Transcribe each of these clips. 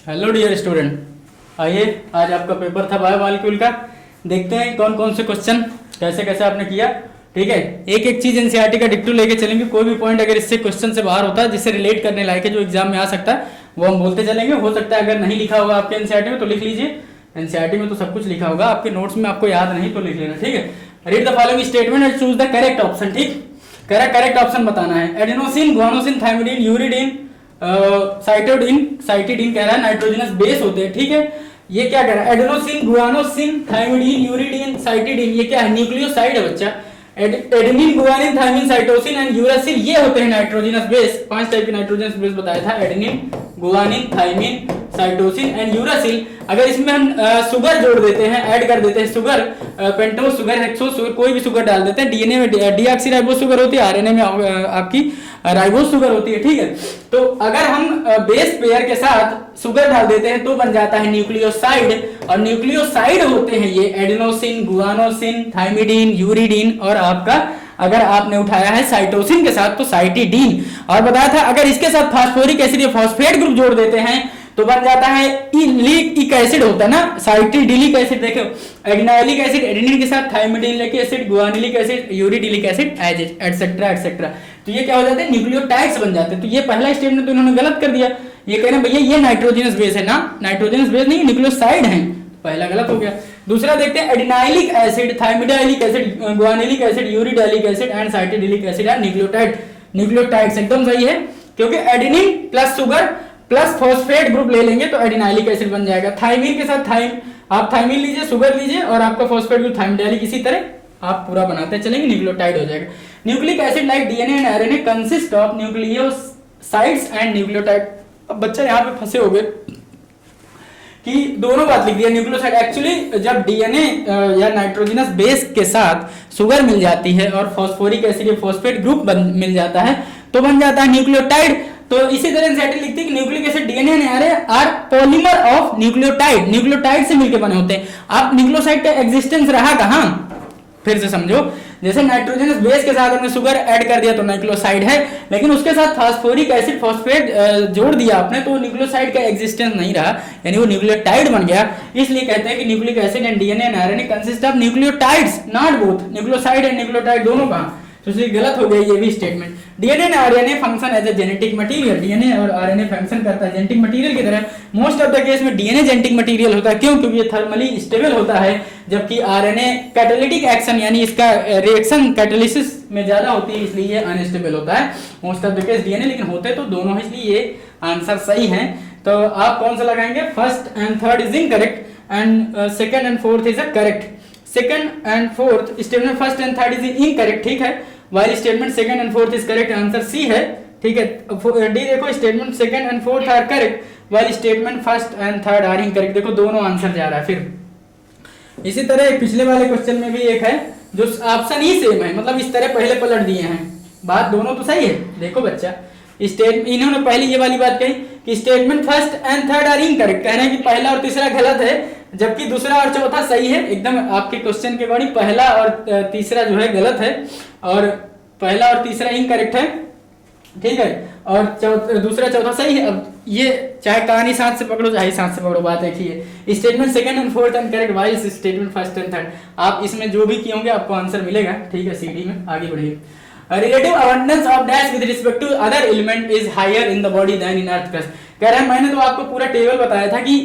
Hello dear student, आइए आज आपका पेपर था बायोमॉलिक्यूल का। देखते हैं कौन कौन से क्वेश्चन कैसे कैसे आपने किया। ठीक है, एक एक चीज एनसीईआरटी का डिक्टो लेके चलेंगे। कोई भी पॉइंट अगर इससे क्वेश्चन से बाहर होता है जिससे रिलेट करने लायक है, जो एग्जाम में आ सकता है, वो हम बोलते चलेंगे। हो सकता है अगर नहीं लिखा होगा आपके एनसीईआरटी में तो लिख लीजिए। एनसीईआरटी में तो सब कुछ लिखा होगा, आपके नोट्स में आपको याद नहीं तो लिख लेना। ठीक है, read the following statement and choose the correct option. ठीक, करेक्ट ऑप्शन बताना है। Adenosine, guanosine, thymidine, uridine, cytidine कह रहा है नाइट्रोजनस बेस होते हैं। ठीक है, ये क्या कह रहा है? Adenosine, guanosine, thymidine, uridine, cytidine, ये क्या है? न्यूक्लियोसाइड है बच्चा। Adenine, guanine, thymine, cytosine and uracil, ये होते हैं नाइट्रोजनस बेस। 5 टाइप के नाइट्रोजनस बेस बताया था, adenine, guanine, thymine, cytosine and uracil. अगर इसमें हम शुगर जोड़ देते हैं, ऐड कर देते हैं sugar, pentose sugar, hexose sugar, कोई भी शुगर डाल देते हैं। डीएनए में डीऑक्सीराइबोस शुगर होती है, आरएनए में आपकी राइबोस शुगर होती है। ठीक है, तो अगर हम बेस पेयर के साथ शुगर डाल देते हैं तो बन जाता है न्यूक्लियोसाइड। और न्यूक्लियोसाइड होते हैं ये एडेनोसिन, गुआनोसिन, थायमिडीन, यूरिडीन और आपका अगर आपने उठाया है साइटोसिन के साथ तो साइटिडीन। और बताया था अगर इसके साथ फास्फोरिक एसिड या फॉस्फेट ग्रुप जोड़ देते हैं तो बन जाता है इलिक एसिड होता है ना, साइटिडिलिक एसिड। देखो, एडिनाइलिक एसिड एडेनिन के साथ thymidylic acid, guanylic acid, uridylic acid, etcetera etcetera. तो ये क्या हो जाते हैं? न्यूक्लियोटाइड्स बन जाते हैं। तो ये पहला स्टेटमेंट तो इन्होंने गलत कर दिया। ये कह रहे हैं भैया ये नाइट्रोजनस बेस है ना, नाइट्रोजनस बेस नहीं, न्यूक्लियोसाइड है। पहला गलत हो गया। दूसरा देखते हैं, adenylic acid, thymidylic acid, guanylic acid, uridylic acid and cytidylic acid are nucleotides. एकदम सही है, क्योंकि adenine plus sugar plus phosphate group ले लेंगे तो एडिनाइलिक एसिड बन जाएगा। थायमिन के साथ आप थायमिन लीजिए, शुगर लीजिए और आपका फॉस्फेट ग्रुप थायमिडाइलिक, इसी तरह आप पूरा बनाते चलेंगे, न्यूक्लियोटाइड हो जाएगा। Nucleic acid like DNA and RNA consist of nucleosides and nucleotide. अब बच्चा यहाँ पे फंसे हो गए कि दोनों बात लिख दिया। न्यूक्लियोसाइड एक्चुअली जब डीएनए या नाइट्रोजनस बेस के साथ शुगर मिल जाती है और फॉस्फोरिक एसिड या फॉस्फेट ग्रुप मिल जाता है तो बन जाता है न्यूक्लियोटाइड। तो इसी तरह एनसीईआरटी लिखती है कि nucleic acid DNA and RNA are polymer of nucleotide. Nucleotide से मिलकर बने होते हैं। अब न्यूक्लियोसाइड का एग्जिस्टेंस रहा कहां? फिर से समझो, जैसे नाइट्रोजनस बेस के साथ हमने शुगर ऐड कर दिया तो न्यूक्लियोसाइड है, लेकिन उसके साथ फास्फोरिक एसिड फॉस्फेट जोड़ दिया आपने तो न्यूक्लियोसाइड का एग्जिस्टेंस नहीं रहा, यानी वो न्यूक्लियोटाइड बन गया। इसलिए कहते हैं कि nucleic acid and DNA and RNA consist of nucleotides, not both. Nucleoside and nucleotide दोनों कहां? तो इसलिए गलत हो गया ये भी statement. DNA and RNA function as a genetic material. DNA और आरएनए फंक्शन करता है जेनेटिक मटेरियल की तरह। मोस्ट ऑफ द केस में डीएनए जेनेटिक मटेरियल होता है। क्यों? क्योंकि ये थर्मली स्टेबल होता है, जबकि आरएनए कैटालिटिक एक्शन यानी इसका रिएक्शन कैटालिसिस में ज्यादा होती है, इसलिए ये अनस्टेबल होता है most of the case DNA, लेकिन होते तो दोनों है, इसलिए ये आंसर सही है। तो आप कौन सा लगाएंगे? First and third is incorrect and second and fourth is a correct. Second and fourth statement first and third is incorrect. ठीक है, while statement second and fourth is correct, answer C है। ठीक है, डी देखो, statement second and fourth are correct while statement first and third are incorrect. देखो दोनों answer जा रहा है। फिर इसी तरह पिछले वाले क्वेश्चन में भी एक है जो ऑप्शन ही सेम है, मतलब इस तरह पहले पलट दिए हैं। बात दोनों तो सही है। देखो बच्चा, इन्होंने पहले ये वाली बात कही कि statement first and third are incorrect, कह रहे हैं कि पहला और तीसरा गलत है, जबकि दूसरा और चौथा सही है। एकदम आपके क्वेश्चन के अकॉर्डिंग पहला और तीसरा जो है गलत है और पहला और तीसरा इनकरेक्ट है। ठीक है, और दूसरा चौथा सही है। अब ये चाहे कहानी साथ से पकड़ो चाहे साथ से पकड़ो, बात एक ही है। Statement second and fourth incorrect while statement first and third. आप इसमें जो भी किए होंगे आपको आंसर मिलेगा। ठीक है, सीडी में आगे बढ़िए। Relative abundance of dash with respect to other element is higher in the body than in earth crust. कह रहा है मैंने तो आपको पूरा टेबल बताया था कि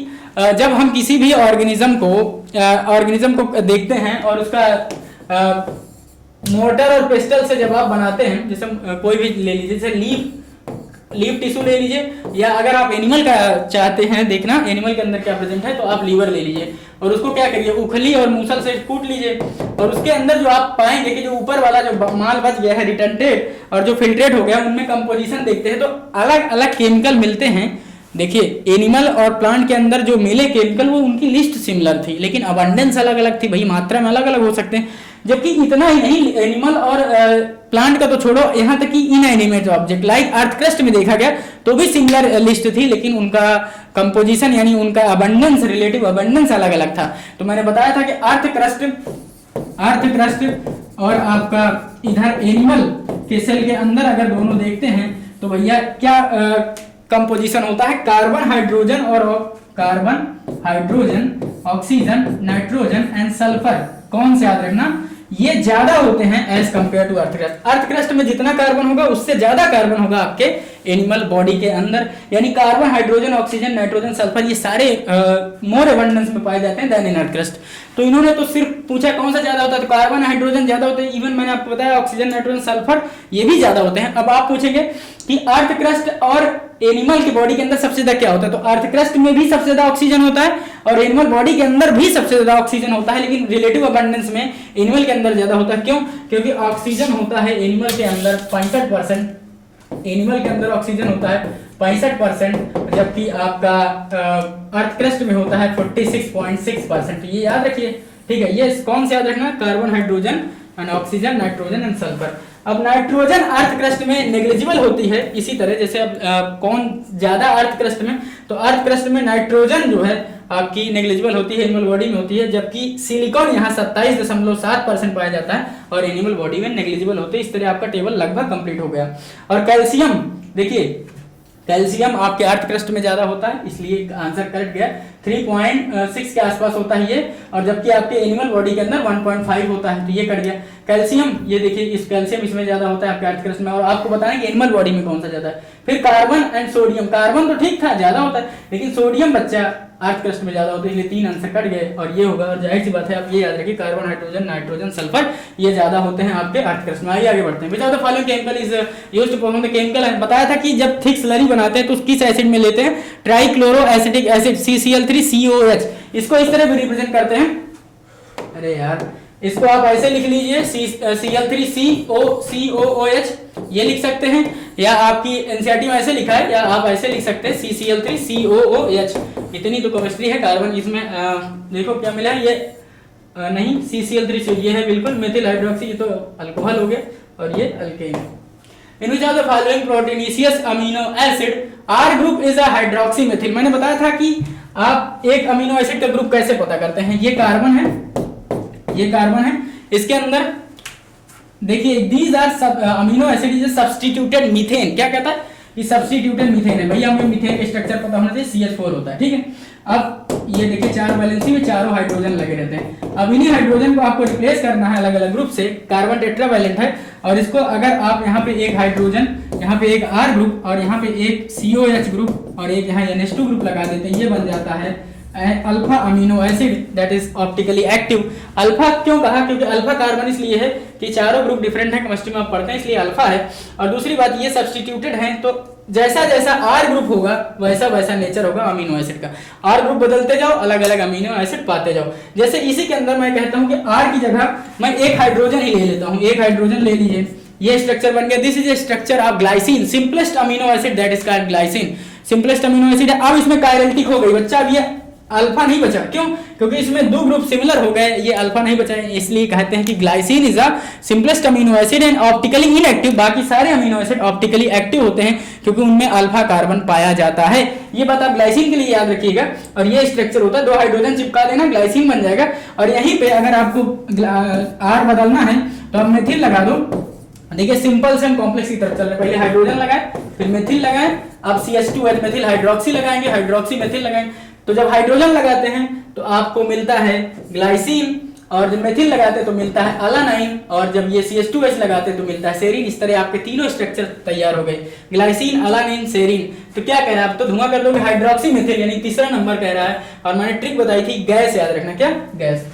जब हम किसी भी ऑर्गेनिज्म को देखते हैं और उसका मोटर और पेस्टल से जब आप बनाते हैं, जैसे कोई भी ले लीजिए, जैसे लीफ टिश्यू ले लीजिए, या अगर आप एनिमल का चाहते हैं देखना एनिमल के अंदर क्या प्रेजेंट है तो आप लीवर ले लीजिए और उसको क्या करिए, उखली और मूसल से कूट लीजिए और उसके अंदर जो आप पाएंगे कि जो ऊपर वाला जो माल बच गया है रिटर्टेड और जो फिल्ट्रेट हो गया, उनमें कंपोजिशन देखते हैं तो अलग अलग केमिकल मिलते हैं। देखिए, एनिमल और प्लांट के अंदर जो मिले केमिकल वो उनकी लिस्ट सिमिलर थी, लेकिन अबंडेंस अलग अलग थी, भाई मात्रा में अलग अलग हो सकते हैं। जबकि इतना ही नहीं, एनिमल और प्लांट का तो छोड़ो, यहाँ तक कि inanimate object like earth crust में देखा गया तो भी सिमिलर लिस्ट थी, लेकिन उनका कंपोजिशन यानी उनका अबंडेंस, रिलेटिव अबंडेंस अलग अलग था। तो मैंने बताया था कि अर्थ क्रस्ट और आपका इधर एनिमल के सेल के अंदर अगर दोनों देखते हैं तो भैया क्या कंपोजिशन होता है carbon hydrogen oxygen nitrogen and sulphur. कौन से याद रखना, ये ज्यादा होते हैं as compare to earth crust. Earth crust में जितना कार्बन होगा उससे ज्यादा कार्बन होगा आपके एनिमल बॉडी के अंदर, यानी carbon hydrogen oxygen nitrogen sulphur ये सारे मोर एबंडेंस में पाए जाते हैं देन इन अर्थ क्रस्ट। तो इन्होंने तो सिर्फ पूछा कौन सा ज्यादा होता है, तो कार्बन हाइड्रोजन ज्यादा होते हैं, इवन मैंने आपको बताया ऑक्सीजन नाइट्रोजन सल्फर ये भी ज्यादा होते हैं। अब आप पूछेंगे कि अर्थ क्रस्ट और एनिमल की बॉडी के अंदर सबसे ज्यादा क्या होता है, तो अर्थ क्रस्ट में भी सबसे ज्यादा ऑक्सीजन होता है और एनिमल बॉडी के अंदर भी सबसे ज्यादा ऑक्सीजन होता है, लेकिन रिलेटिव अबंडेंस में एनिमल के अंदर ज्यादा होता है। क्यों? क्योंकि ऑक्सीजन होता है एनिमल के अंदर 65%, एनिमल के अंदर ऑक्सीजन होता है 65%, जबकि आपका अर्थ क्रस्ट में होता है 46.6%। ये याद रखिए, ठीक है। ये कौन से याद रखना, carbon hydrogen and oxygen nitrogen and sulphur. अब नाइट्रोजन अर्थ क्रस्ट में नेग्लिजिबल होती है, इसी तरह जैसे अब कौन ज्यादा अर्थ क्रस्ट में, तो अर्थ क्रस्ट में नाइट्रोजन जो है आपकी नेग्लिजिबल होती है, एनिमल बॉडी में होती है, जबकि सिलिकॉन यहाँ 27.7% पाया जाता है और एनिमल बॉडी में नेग्लिजिबल होते हैं। इस तरह आपका टेबल लगभग कंप्लीट हो गया। और कैल्शियम, देखिए कैल्शियम आपके अर्थ क्रस्ट में ज्यादा होता है, इसलिए आंसर करेक्ट गया। 3.6 के आसपास होता है ये, और जबकि आपके एनिमल बॉडी के अंदर 1.5 होता है, तो ये कट गया। कैल्शियम, ये देखिए इस कैल्शियम इसमें ज्यादा होता है आपके अर्थ क्रस्ट में, और आपको बताना है कि एनिमल बॉडी में कौन सा ज्यादा है। फिर कार्बन एंड सोडियम, कार्बन तो ठीक था ज्यादा होता है, लेकिन सोडियम बच्चा अर्थ क्रस्ट में ज्यादा होता है, इसलिए 3 आंसर कट गए और ये होगा। और जाहिर सी बात है आप ये याद रखिए कार्बन हाइड्रोजन नाइट्रोजन सल्फर ये ज्यादा होते हैं आपके अर्थ क्रस्ट में। आइए आगे बढ़ते हैं। Which of the following chemical is used to form the chemical है, बताया था कि जब थिक स्लरी बनाते हैं तो किस एसिड में लेते हैं, ट्राइक्लोरो एसिटिक एसिड CCl3COOH। इसको इस तरह भी रिप्रेजेंट करते हैं, अरे यार इसको आप ऐसे लिख लीजिए Cl3COOH, ये लिख सकते हैं, या आपकी एनसीईआरटी में ऐसे लिखा है, या आप ऐसे लिख सकते हैं CCl3COOH। इतनी तो केमिस्ट्री है कार्बन इसमें। देखो क्या मिला है, ये नहीं CCl3, ये है बिल्कुल मेथिल हाइड्रोक्सी, ये तो अल्कोहल हो गया, और ये alkane. In which of the following proteinaceous amino acid R group is a hydroxy methyl. मैंने बताया था कि आप एक अमीनो एसिड का ग्रुप कैसे पता करते हैं, ये कार्बन है, ये कार्बन है, इसके अंदर देखिए these are amino acid is substituted methane. क्या कहता है कि सब्स्टिट्यूटेड मीथेन है, भैया हमें मीथेन का स्ट्रक्चर पता होना चाहिए, CH4 होता है, ठीक है। अब ये देखिए 4 वैलेंसी में चारों हाइड्रोजन लगे रहते हैं। अब इन्हीं हाइड्रोजन को आपको रिप्लेस करना है अलग अलग ग्रुप से, कार्बन टेट्रावैलेंट है, और इसको अगर आप यहाँ पे एक हाइड्रोजन, यहाँ पे एक R ग्रुप और यहाँ पे एक COH ग्रुप और एक यहाँ NH2 ग्रुप लगा देते हैं, ये बन जाता है alpha amino acid that is optically active. Alpha क्यों कहा, क्योंकि अल्फा कार्बन इसलिए है कि चारों ग्रुप डिफरेंट है, केमिस्ट्री में आप पढ़ते हैं, इसलिए अल्फा है। और दूसरी बात ये सब्स्टिट्यूटेड है, तो जैसा जैसा R ग्रुप होगा वैसा वैसा नेचर होगा अमीनो एसिड का। R ग्रुप बदलते जाओ, अलग अलग अमीनो एसिड पाते जाओ। जैसे इसी के अंदर मैं कहता हूं कि R की जगह मैं एक हाइड्रोजन ही ले लेता हूं, एक हाइड्रोजन ले लीजिए, ये स्ट्रक्चर बन गया। This is a structure of glycine, simplest amino acid that is called glycine, simplest amino acid है। अब इसमें कायरल्टिक हो गई बच्चा, अब ये अल्फा नहीं बचा, क्यों? क्योंकि इसमें 2 ग्रुप सिमिलर हो गए, ये अल्फा नहीं बचा है, इसलिए कहते हैं कि glycine is a simplest amino acid and optically inactive. बाकी सारे अमीनो एसिड ऑप्टिकली एक्टिव होते हैं क्योंकि उनमें अल्फा कार्बन पाया जाता है। ये बात आप ग्लाइसिन के लिए याद रखिएगा। और ये स्ट्रक्चर होता है, 2 हाइड्रोजन चिपका देना, ग्लाइसिन बन जाएगा। और यहीं पे अगर आपको R बदलना है तो आप मेथिल लगा दो। देखिए सिंपल से हम कॉम्प्लेक्स की तरफ चल रहे हैं, पहले हाइड्रोजन लगाए, फिर मेथिल लगाए, अब CH2H मेथिल हाइड्रोक्सी लगाएंगे, हाइड्रोक्सी मेथिल लगाएंगे। तो जब हाइड्रोजन लगाते हैं तो आपको मिलता है ग्लाइसिन, और जब मेथिल लगाते हैं तो मिलता है अलानाइन, और जब ये CH2H लगाते हैं तो मिलता है सेरीन। इस तरह आपके तीनों स्ट्रक्चर तैयार हो गए, ग्लाइसिन अलानाइन सेरीन। तो क्या कह रहा है, आप तो धुआं कर दोगे, हाइड्रोक्सी मेथिल यानी तीसरा नंबर कह रहा है। और मैंने ट्रिक बताई थी, गैस याद रखना, क्या गैस,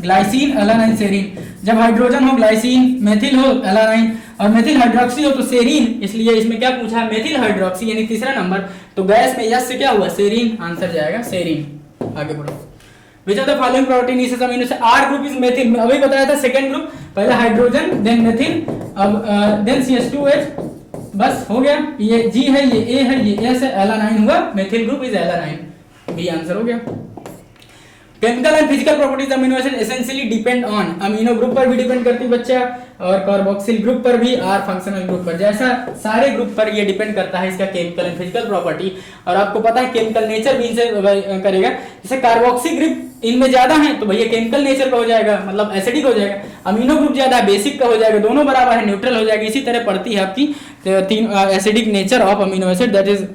ग्लाइसिन अलानाइन सेरीन। जब हाइड्रोजन हो ग्लाइसिन, मेथिल हो अलानाइन, और मेथिल हाइड्रोक्सी हो तो सेरीन, इसलिए इसमें क्या पूछा है, मेथिल हाइड्रोक्सी यानी तीसरा नंबर। तो गैस में यस से क्या हुआ, सेरीन, आंसर जाएगा सेरीन। आगे बढ़ो। विच of the following protein is amino acid R group is methyl. अभी बताया था सेकंड ग्रुप, पहले हाइड्रोजन देन मेथिल, अब देन CH2H, बस हो गया। ये G है, ये A है, ये S है, एलानाइन हुआ, methyl group is alanine, B answer हो गया। Chemical and physical properties amino acid essentially depend on, amino group पर भी डिपेंड करती है बच्चा, और कार्बोक्सिल ग्रुप पर भी, R फंक्शनल ग्रुप पर, जैसा सारे ग्रुप पर ये डिपेंड करता है इसका केमिकल एंड फिजिकल प्रॉपर्टी। और आपको पता है केमिकल नेचर भी इनसे करेगा, जैसे कार्बोक्सिल ग्रुप इनमें ज्यादा है तो भैया केमिकल नेचर का हो जाएगा, मतलब एसिडिक हो जाएगा। अमीनो ग्रुप ज्यादा है, बेसिक का हो जाएगा, दोनों बराबर है, न्यूट्रल हो जाएगा। इसी तरह पड़ती है आपकी 3 acidic nature of amino acid that is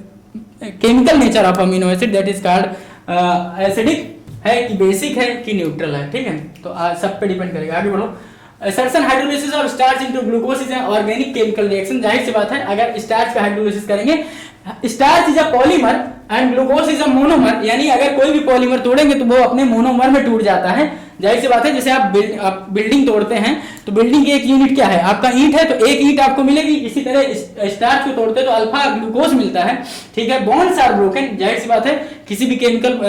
chemical nature of amino acid that is called acidic है कि बेसिक है कि न्यूट्रल है, ठीक है। तो सब पे डिपेंड करेगा। आगे बढ़ो। Assertion hydrolysis of starch into glucose is an organic chemical reaction. जाहिर सी बात है अगर स्टार्च का हाइड्रोलिसिस करेंगे, starch is a polymer and glucose is a monomer, यानी अगर कोई भी पॉलीमर तोड़ेंगे तो वो अपने मोनोमर में टूट जाता है। जाहिर सी बात है जैसे आप बिल्डिंग तोड़ते हैं तो बिल्डिंग की एक यूनिट क्या है, आपका ईंट है तो एक ईंट आपको मिलेगी। इसी तरह स्टार्च को तोड़ते तो अल्फा ग्लूकोज मिलता है, ठीक है। Bonds are broken. जाहिर सी बात है किसी भी केमिकल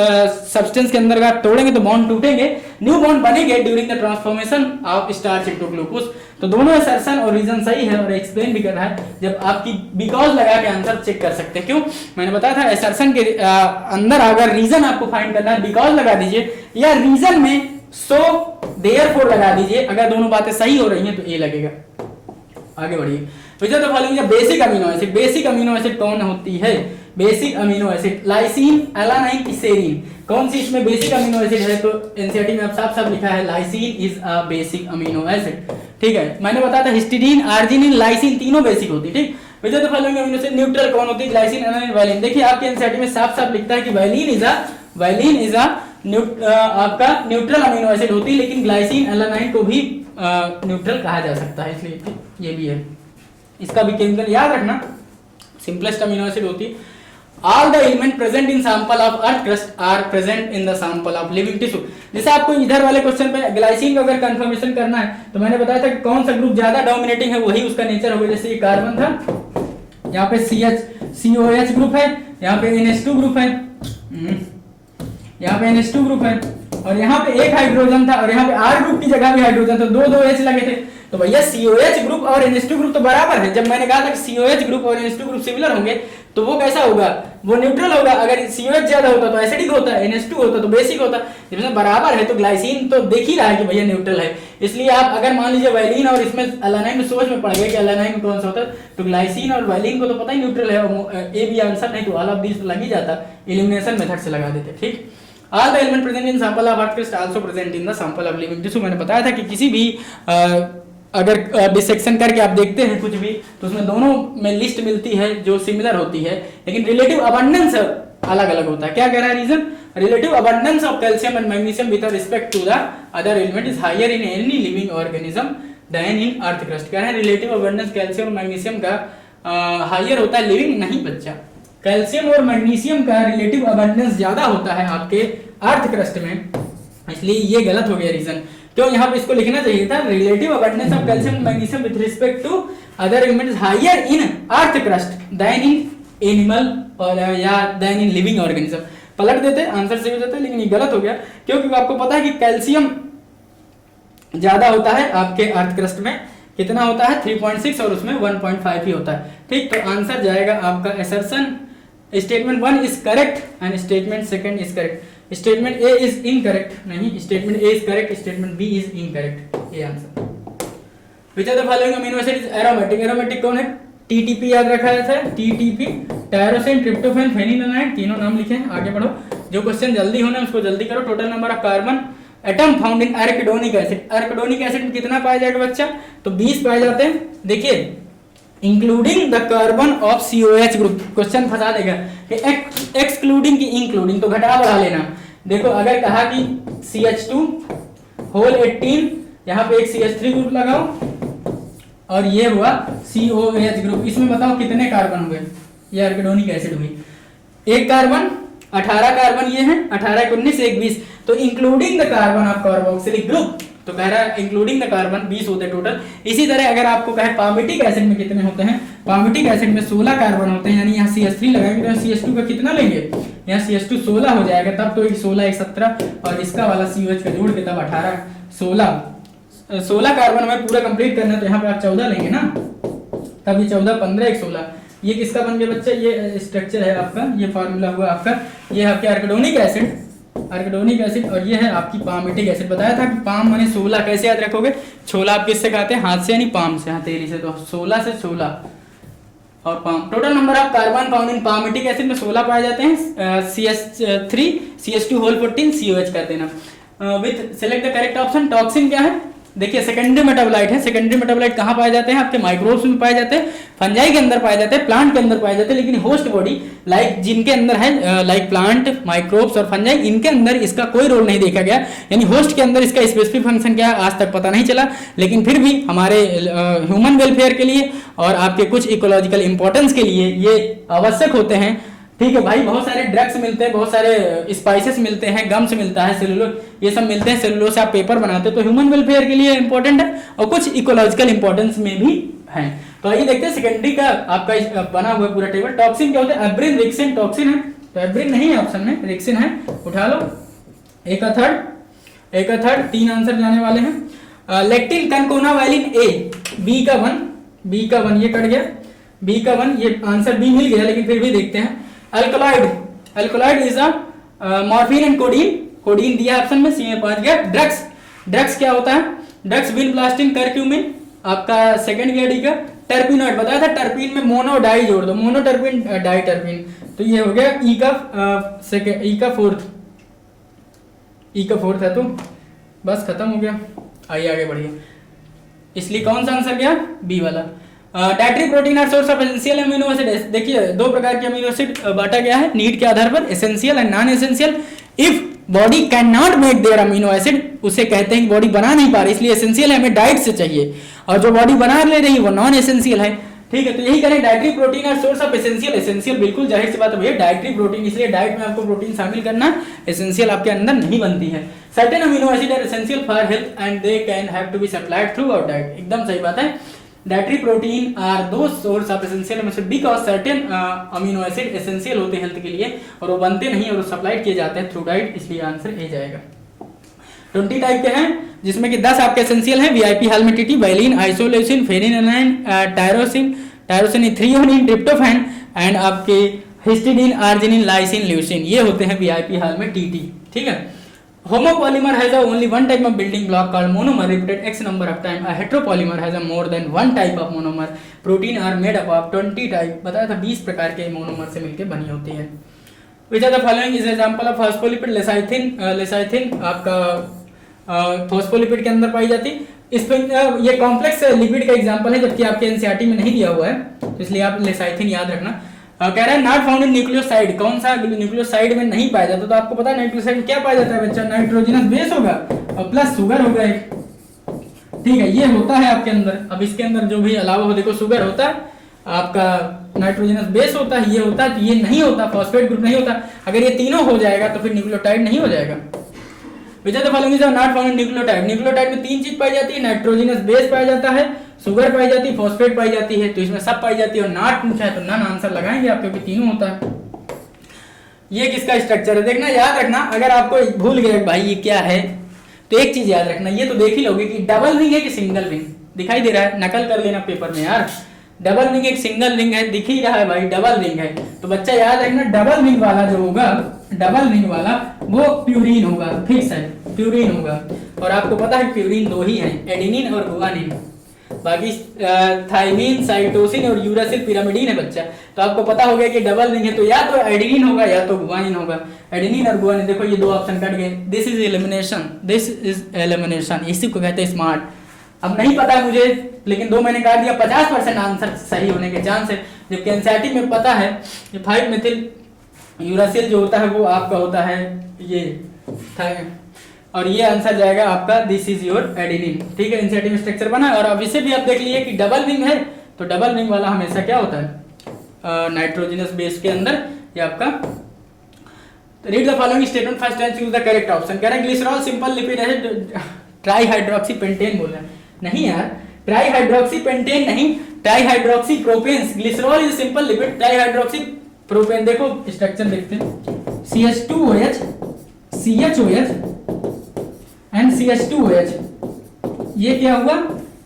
सब्सटेंस के अंदर अगर तोड़ेंगे तो बॉन्ड टूटेंगे, न्यू बॉन्ड बनेंगे during the transformation of starch into glucose. तो दोनों असर्शन और रीजन सही है और एक्सप्लेन भी कर रहा है। जब आपकी बिकॉज लगा के आंसर चेक कर सकते हैं। क्यों, मैंने बताया था असर्शन के अंदर अगर रीजन आपको फाइंड करना है बिकॉज लगा दीजिए, या रीजन में सो देयरफॉर लगा दीजिए। अगर दोनों बातें सही हो रही हैं तो ए लगेगा। आगे बढ़िए। विच of the following basic amino acid. Basic amino acid कौन होती है? Basic amino acid lysine, alanine, serine. कौन सी इसमें बेसिक अमीनो एसिड है? तो एनसीईआरटी में अब साफ साफ लिखा है lysine is a basic amino acid, ठीक है। मैंने बताया था हिस्टीडीन, आर्जिनिन, लाइसिन तीनों बेसिक होती है, ठीक। Which of the following amino acid neutral कौन होती है? Glycine, alanine, valine. देखिए आपके एनसीईआरटी में साफ साफ लिखता है कि वालिन इज अ आपका न्यूट्रल अमीनो एसिड होती है, लेकिन ग्लाइसिन, एलानाइन को भी न्यूट्रल कहा जा सकता है, इसलिए ये भी है। इसका भी केमिकल याद रखना, सिंपलेस्ट अमीनो एसिड होती है। All the element present in sample of earth crust are present in the sample of living tissue। जैसे आपको इधर वाले क्वेश्चन पे ग्लाइसिन का अगर कंफर्मेशन करना है तो मैंने बताया था कि कौन सा ग्रुप ज्यादा डोमिनेटिंग है वही उसका नेचर होगा। जैसे ये कार्बन था, यहाँ पे COH ग्रुप है, यहाँ पे NH2 ग्रुप है, यहाँ पे NH2 ग्रुप है, और यहाँ पे एक हाइड्रोजन था और यहाँ पे R ग्रुप की जगह भी हाइड्रोजन था, दो H लगे थे। तो भैया COH ग्रुप और NH2 ग्रुप तो बराबर है। जब मैंने कहा था कि COH ग्रुप और NH2 ग्रुप सिमिलर होंगे तो वो कैसा होगा? वो न्यूट्रल होगा। अगर COH ज्यादा होता तो एसिडिक होता, NH2 होता तो बेसिक होता। जब बराबर है तो ग्लाइसिन तो देख ही रहा है कि भैया न्यूट्रल है। इसलिए आप अगर मान लीजिए वाइलिन और इसमें एलानाइन में सोच में पड़ गए कि एलानाइन में कौन सा होता है, तो ग्लाइसिन और वाइलिन को तो पता ही न्यूट्रल है, ए भी आंसर, नहीं तो ऑल ऑफ दिस लग ही जाता, एलिमिनेशन मेथड से लगा देते, ठीक। All the element present in sample of earth crust also present in the sample of living tissue। मैंने बताया था कि किसी भी अगर डिसेक्शन करके आप देखते हैं कुछ भी तो उसमें दोनों में लिस्ट मिलती है जो सिमिलर होती है, लेकिन रिलेटिव अबंडेंस अलग अलग होता है। क्या कह रहा है reason? Relative abundance of calcium and magnesium with respect to the other element is higher in any living organism than in earth crust. कह रहे हैं रिलेटिव अबंडेंस कैल्शियम और मैग्नीशियम का हायर होता है, लिविंग नहीं बच्चा। कैल्शियम और मैग्नीशियम का रिलेटिव अबंडेंस ज्यादा होता है आपके अर्थ क्रस्ट में, इसलिए ये गलत हो गया रीजन। क्यों यहाँ पे इसको लिखना चाहिए था relative abundance of calcium magnesium with respect to other elements higher in earth crust than in animal और या देन इन लिविंग ऑर्गेनिज्म। पलट देते आंसर सही हो जाता है, लेकिन ये गलत हो गया क्योंकि आपको पता है कि कैल्शियम ज्यादा होता है आपके अर्थ क्रस्ट में। कितना होता है? 3.6 और उसमें 1.5 ही होता है, ठीक। तो आंसर जाएगा आपका assertion statement 1 is correct and statement second is correct. Statement A is incorrect, नहीं, statement A is correct, statement B is incorrect, ये answer. Which of the following amino acid is aromatic? Aromatic कौन है? TTP याद रखा था, TTP, tyrosine, tryptophan, फेनिलैलानाइड, तीनों नाम लिखे हैं। आगे बढ़ो, जो क्वेश्चन जल्दी होना है उसको जल्दी करो। Total number of carbon atom found in arachidonic acid. Arachidonic acid में कितना पाया जाएगा बच्चा? तो 20 पाए जाते हैं। देखिए including the carbon of COH group, question फंसा देगा कि एक्सक्लूडिंग की इंक्लूडिंग, तो घटा बढ़ा लेना। देखो अगर कहा कि CH2 होल 18, यहाँ पे एक CH3 ग्रुप लगाओ और ये हुआ COH ग्रुप, इसमें बताओ कितने कार्बन हुए? ये एराकिडोनिक एसिड हुई। एक कार्बन, 18 कार्बन ये हैं, 18 × 19 1 20, तो including the carbon of carboxylic group, तो कह रहा है इंक्लूडिंग द कार्बन 20 होते टोटल। इसी तरह अगर आपको कहे पामिटिक एसिड में कितने होते हैं, पामिटिक एसिड में 16 कार्बन होते हैं, यानी यहाँ CH3 लगाएंगे तो CH2 का कितना लेंगे? यहाँ CH2 16 हो जाएगा, तब तो 16 1 17 और इसका वाला COH का जोड़ के तब 18 16 कार्बन हमें पूरा कंप्लीट करना है, तो यहाँ पे आप 14 लेंगे ना, तब ये 14 15 1 16। ये किसका बन गया बच्चा? ये स्ट्रक्चर है आपका, ये फार्मूला हुआ आपका, ये आपके एराकिडोनिक एसिड, एराकिडोनिक एसिड, और ये है आपकी पामिटिक एसिड। बताया था कि पाम माने 16, कैसे याद रखोगे? छोला आप किससे खाते हैं? हाथ से, यानी पाम से, हथेली से, तो 16 से 16 और palm. Total number of carbon found in palmitic acid में 16 पाए जाते हैं। CH3 CH2 होल 14 COH कर देना। With select the correct option. Toxin क्या है? देखिए सेकेंडरी मेटाबोलाइट है। सेकेंडरी मेटाबोलाइट कहाँ पाए जाते हैं? आपके माइक्रोब्स में पाए जाते हैं, फंजाई के अंदर पाए जाते हैं, प्लांट के अंदर पाए जाते हैं। लेकिन होस्ट बॉडी लाइक जिनके अंदर है, लाइक प्लांट, माइक्रोब्स और फंजाई, इनके अंदर इसका कोई रोल नहीं देखा गया। यानी होस्ट के अंदर इसका स्पेसिफिक फंक्शन क्या है आज तक पता नहीं चला। लेकिन फिर भी हमारे ह्यूमन वेलफेयर के लिए और आपके कुछ इकोलॉजिकल इंपॉर्टेंस के लिए ये आवश्यक होते हैं। ठीक है भाई, बहुत सारे ड्रग्स मिलते हैं, बहुत सारे स्पाइसेस मिलते हैं, गम्स मिलता है, सेलुलोज, ये सब मिलते हैं। सेलुलोज से आप पेपर बनाते हैं, तो ह्यूमन वेलफेयर के लिए इंपॉर्टेंट है और कुछ इकोलॉजिकल इंपॉर्टेंस में भी है। तो आइए देखते हैं सेकेंडरी का आपका बना हुआ पूरा टेबल। टॉक्सिन क्या होता है? एब्रिन, रिक्सिन, टॉक्सिन है, तो एब्रिन नहीं है ऑप्शन में, रिक्सिन है, उठा लो। एक का थर्ड, 3 आंसर जाने वाले हैं। लेक्टिन, कनकोना, वायलिन, ए, बी का वन, ये कट गया, बी का 1, ये आंसर बी मिल गया, लेकिन फिर भी देखते हैं। Alkaloid is a morphine and codeine दिया ऑप्शन में, सी में 5 गया। ड्रग्स क्या होता है? ड्रग्स, विनब्लास्टिन, करक्यूमिन, आपका सेकंड गया डी का। टर्पिनॉइड बताया था, टर्पिन में मोनो डाई जोड़ दो, मोनोटर्पिन, डाइटर्पिन, तो ये हो गया ई का फोर्थ है, तो बस खत्म हो गया। आइए आगे बढ़िए, इसलिए कौन सा आंसर गया? बी वाला। Dietary protein are source of essential amino acid. देखिए 2 प्रकार के अमीनो एसिड बांटा गया है नीड के आधार पर, essential and non essential. If body can not make their amino acid, उसे कहते हैं कि बॉडी बना नहीं पा रही, इसलिए एसेंशियल हमें डाइट से चाहिए, और जो बॉडी बना ले रही है वो नॉन एसेंशियल है। ठीक है, तो यही करें, dietary protein are source of essential, बिल्कुल जाहिर सी बात है भैया, डाइटरी प्रोटीन, इसलिए डाइट में आपको प्रोटीन शामिल करना, एसेंशियल आपके अंदर नहीं बनती है। Certain amino acid are essential for health and they can have to be supplied through our diet, एकदम सही बात है। डाइटरी प्रोटीन आर दो source of essential amino acid because certain amino acid essential होते हैं हेल्थ के लिए, और वो बनते नहीं और वो सप्लाइड किए जाते हैं थ्रू डाइट, इसलिए आंसर ए जाएगा। 20 टाइप के हैं, जिसमें कि 10 आपके एसेंशियल हैं, वीआईपी, हालमेटिटी, valine, isoleucine, phenylalanine, tyrosine, threonine, tryptophan and आपके हिस्टिडीन, आर्जिनिन, लाइसिन, ल्यूसिन, ये होते हैं वीआईपी हाल में टीटी। ठीक है, homopolymer has only one type of building block called monomer repeated x number of time. A heteropolymer has more than one type of monomer. Protein are made up of 20 type, बताया था 20 प्रकार के monomer से मिलकर बनी होती है। Which are the following is example of phospholipid? Lecithin आपका फॉस्फोलिपिड के अंदर पाई जाती। इस पे ये कॉम्प्लेक्स लिपिड का एग्जांपल है, जबकि आपके एनसीईआरटी में नहीं दिया हुआ है, तो इसलिए आप लेसाइथिन याद रखना। कह रहा है नॉट फाउंड इन न्यूक्लियोसाइड, कौन सा न्यूक्लियोसाइड में नहीं पाया जाता? तो आपको पता है न्यूक्लियोसाइड में क्या पाया जाता है बच्चा? नाइट्रोजनस बेस होगा और प्लस शुगर होगा एक। ठीक है, ये होता है आपके अंदर। अब इसके अंदर जो भी अलावा हो, देखो शुगर होता है, आपका नाइट्रोजनस बेस होता है, ये होता है, तो ये नहीं होता, फॉस्फेट ग्रुप नहीं होता। अगर ये तीनों हो जाएगा तो फिर न्यूक्लियोटाइड नहीं हो जाएगा। Which are the following is not found in nucleotide? Nucleotide में 3 चीज पाई जाती है, नाइट्रोजनस बेस पाया जाता है, शुगर पाई जाती है, फॉस्फेट पाई जाती है, तो इसमें सब पाई जाती है। और नॉट पूछा है तो नन आंसर लगाएंगे आप, क्योंकि तीनों होता है। ये किसका स्ट्रक्चर है? देखना, याद रखना, अगर आपको भूल गए भाई ये क्या है, तो एक चीज याद रखना, ये तो देख ही लोगे कि डबल रिंग है कि सिंगल रिंग, दिखाई दे रहा है, नकल कर लेना पेपर में यार। डबल रिंग एक सिंगल रिंग है, दिख ही रहा है भाई, डबल रिंग है। तो बच्चा याद रखना, डबल रिंग वाला जो होगा, डबल रिंग वाला वो प्यूरिन होगा, फिक्स है, प्यूरिन होगा। और आपको पता है प्यूरिन 2 ही है, एडेनिन और गुआनिन। बाकी थाइमिन, साइटोसिन और यूरासिल पिरामिडीन है बच्चा। तो आपको पता हो गया कि डबल रिंग है, तो या तो एडेनिन होगा या तो गुआनिन होगा। एडेनिन और गुआनिन, देखो ये 2 ऑप्शन कट गए। दिस इज एलिमिनेशन, इसी को कहते हैं स्मार्ट। अब नहीं पता है मुझे, लेकिन 2 मैंने काट दिया, 50% आंसर सही होने के चांस है। जबकि एनसीईआरटी में पता है कि 5 मेथिल यूरासिल जो होता है वो आपका होता है ये, और ये आंसर जाएगा आपका दिस इज योर एडेनिन। ठीक है, एनसीईआरटी में स्ट्रक्चर बना है। और अब इसे भी आप देख लीजिए कि डबल रिंग है, तो डबल रिंग वाला हमेशा क्या होता है? नाइट्रोजनस बेस के अंदर ये आपका। Read the following statement, first time choose the correct option. कह रहा है ग्लिसरॉल सिंपल लिपिड है, ट्राईहाइड्रोक्सी पेंटेन बोल रहा है, नहीं यार, ट्राईहाइड्रोक्सी पेंटेन नहीं, trihydroxy propane. Glycerol is simple lipid, trihydroxy propane. देखो स्ट्रक्चर देखते हैं, CH2OH, CHOH एंड CH2OH, ये क्या हुआ?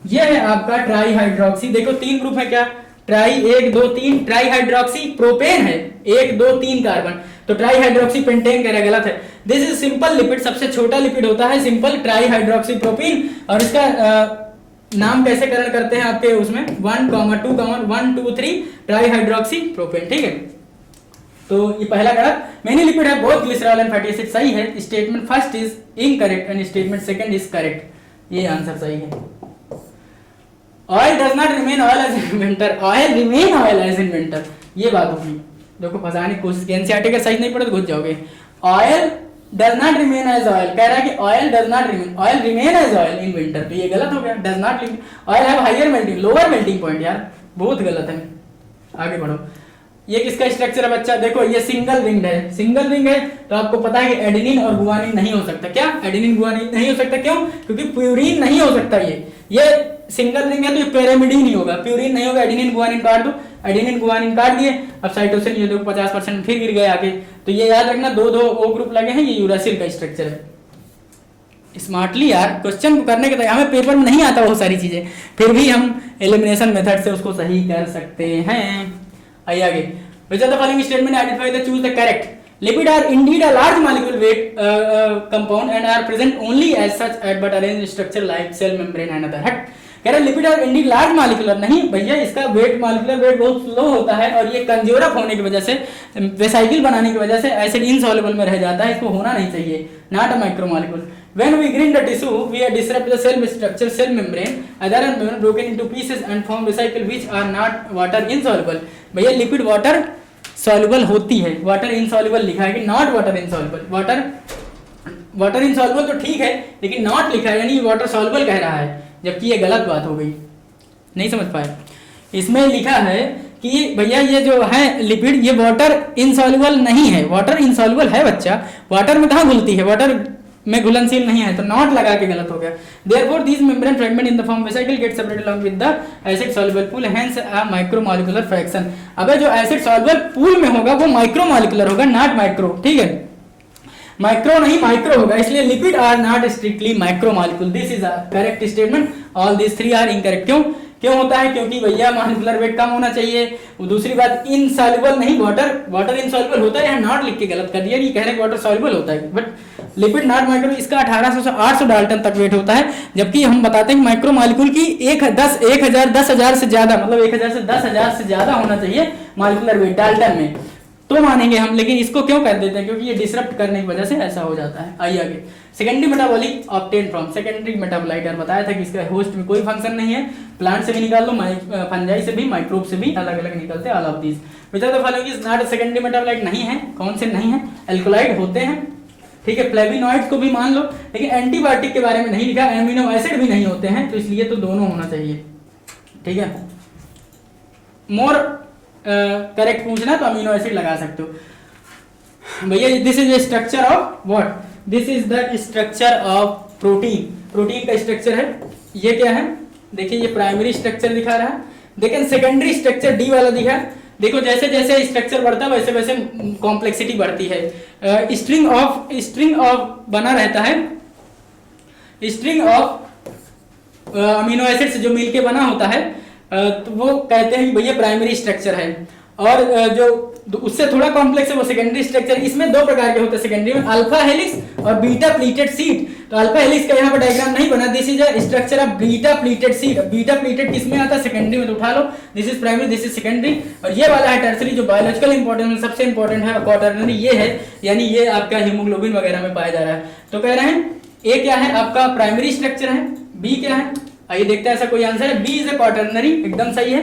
ये है आपका ट्राईहाइड्रोक्सी। देखो 3 ग्रुप है क्या? ट्राई 1 2 3, ट्राईहाइड्रोक्सी प्रोपेन है 1 2 3 कार्बन, तो ट्राईहाइड्रोक्सी पेंटेन कह रहा है, गलत है। दिस इज सिंपल लिपिड, सबसे छोटा लिपिड होता है सिंपल ट्राईहाइड्रोक्सी प्रोपेन। और इसका नाम कैसे करण करते हैं आपके उसमें 1, 2, 1 2 3 ट्राईहाइड्रोक्सी प्रोपेन। ठीक है, तो ये पहला गलत। मेनी लिपिड है both glycerol and fatty acid, सही है। Statement first is incorrect and statement second is correct. ये आंसर सही है। Oil does not remain oil as in winter, oil remain oil as in winter, ये बात होगी। देखो फंसाने की कोशिश की, एनसीईआरटी का सही नहीं पढ़े तो घुस जाओगे। Oil does not remain as oil, कह रहा है कि oil does not remain, oil remain as oil in winter, तो ये गलत हो गया। Does not remain, oil have higher melting lower melting point, यार बहुत गलत है। आगे बढ़ो, ये किसका स्ट्रक्चर है बच्चा, देखो ये सिंगल रिंग है, सिंगल रिंग है तो आपको पता है कि एडेनिन और गुआनिन नहीं हो सकता। क्या एडेनिन गुआनिन नहीं हो सकता, क्यों? क्योंकि प्यूरिन नहीं हो सकता। ये सिंगल रिंग है तो ये पिरामिडीन नहीं होगा, प्यूरिन नहीं होगा, एडेनिन गुआनिन काट दो, एडेनिन गुआनिन काट दिए। अब साइटोसिन ये देखो 50% फिर गिर गए आगे, तो ये याद रखना दो दो ओ ग्रुप लगे हैं, ये यूरासिल का स्ट्रक्चर है। स्मार्टली यार क्वेश्चन करने के, हमें पेपर में नहीं आता बहुत सारी चीजें, फिर भी हम एलिमिनेशन मेथड से उसको सही कर सकते हैं। आइए आगे, which of the following statement identify the choose the correct? Lipid are indeed a large molecule weight compound and are present only as such at but arranged structure like cell membrane and other. हट कह रहे lipid are indeed large molecular, नहीं भैया इसका weight molecular weight बहुत slow होता है और ये कंज्यूरप होने की वजह से, वेसाइकिल बनाने की वजह से एसिड इनसॉल्युबल में रह जाता है, इसको होना नहीं चाहिए, not a micromolecule. When we grind the tissue, we disrupt the cell structure, cell membrane, other membrane broken into pieces and form vesicle which are not water insoluble. भैया लिपिड वाटर सॉल्युबल होती है, water insoluble लिखा है कि not water insoluble. Water insoluble तो ठीक है, लेकिन नॉट लिखा है यानी वाटर सॉल्युबल कह रहा है, जबकि ये गलत बात हो गई, नहीं समझ पाए। इसमें लिखा है कि भैया ये जो है लिपिड ये वाटर इनसॉल्युबल नहीं है, वाटर इनसॉल्युबल है बच्चा, वाटर में कहाँ घुलती है, वाटर में घुलनशील नहीं है, तो नॉट लगा के गलत हो गया। Therefore these membrane fragment in the form vesicle get separated along with the acid soluble pool, hence a micromolecular fraction। अबे जो acid soluble pool में होगा वो माइक्रोमोलिकुलर होगा, नॉट माइक्रो, ठीक है, माइक्रो नहीं माइक्रो होगा, इसलिए lipid are not strictly micromolecule. This is a correct statement, all this three are incorrect. क्यों होता है? क्योंकि भैया मॉलिक्यूलर वेट कम होना चाहिए। दूसरी बात इनसॉल्युबल नहीं, वाटर इनसॉल्युबल होता है, यहाँ नॉट लिख के गलत कर दिया, ये कह रहे हैं वाटर सॉल्युबल होता है, बट लिपिड नॉट माइक्रो, इसका 1800 से 800 डाल्टन तक वेट होता है, जबकि हम बताते हैं माइक्रो मॉलिक्यूल की 10,000 से ज्यादा, मतलब 1000 से 10,000 से ज्यादा होना चाहिए मॉलिक्यूलर वेट डाल्टन में, तो मानेंगे हम। लेकिन इसको क्यों कर देते हैं? क्योंकि ये डिसरप्ट करने की वजह से ऐसा हो जाता है। आइए आगे, secondary metabolic obtain from secondary metabolite, यार बताया था कि इसका होस्ट में कोई फंक्शन नहीं है, प्लांट से भी निकाल लो, फंजाई से भी, माइक्रोब से भी अलग अलग निकलते हैं, all of these. Which of the following is not secondary metabolite, नहीं है, कौन से नहीं है? एल्कोलाइड होते हैं, ठीक है, फ्लेविनॉइड्स को भी मान लो, लेकिन एंटीबायोटिक के बारे में नहीं लिखा, एमिनो एसिड भी नहीं होते हैं, तो इसलिए तो दोनों होना चाहिए, ठीक है। मोर करेक्ट पूछना तो अमीनो एसिड लगा सकते हो भैया। This is structure of what? This is the structure of protein, protein का स्ट्रक्चर है। ये क्या है? देखिए ये प्राइमरी स्ट्रक्चर दिखा रहा है, लेकिन सेकेंडरी स्ट्रक्चर डी वाला दिखा है। देखो जैसे जैसे स्ट्रक्चर बढ़ता है वैसे वैसे कॉम्प्लेक्सिटी बढ़ती है। स्ट्रिंग ऑफ बना रहता है, स्ट्रिंग ऑफ अमीनो एसिड से जो मिलके बना होता है, तो वो कहते हैं कि भैया प्राइमरी स्ट्रक्चर है, और जो उससे थोड़ा कॉम्प्लेक्स है वो सेकेंडरी स्ट्रक्चर। इसमें दो प्रकार के होते हैं सेकेंडरी में, अल्फा हेलिक्स और बीटा प्लीटेड सीट। तो अल्फा हेलिक्स का यहाँ पर डायग्राम नहीं बना, this is a structure of beta pleated sheet. Beta pleated किसमें आता है? सेकेंडरी में, तो उठा लो, this is primary, this is secondary, और ये वाला है टर्सरी, जो बायोलॉजिकल इंपॉर्टेंस में सबसे इंपॉर्टेंट है, क्वाटरनरी ये है, यानी ये आपका हीमोग्लोबिन वगैरह में पाया जा रहा है। तो कह रहे हैं ए क्या है आपका? प्राइमरी स्ट्रक्चर है। बी क्या है? आइए देखते हैं ऐसा कोई आंसर है। बी इज ए क्वाटरनरी, एकदम सही है।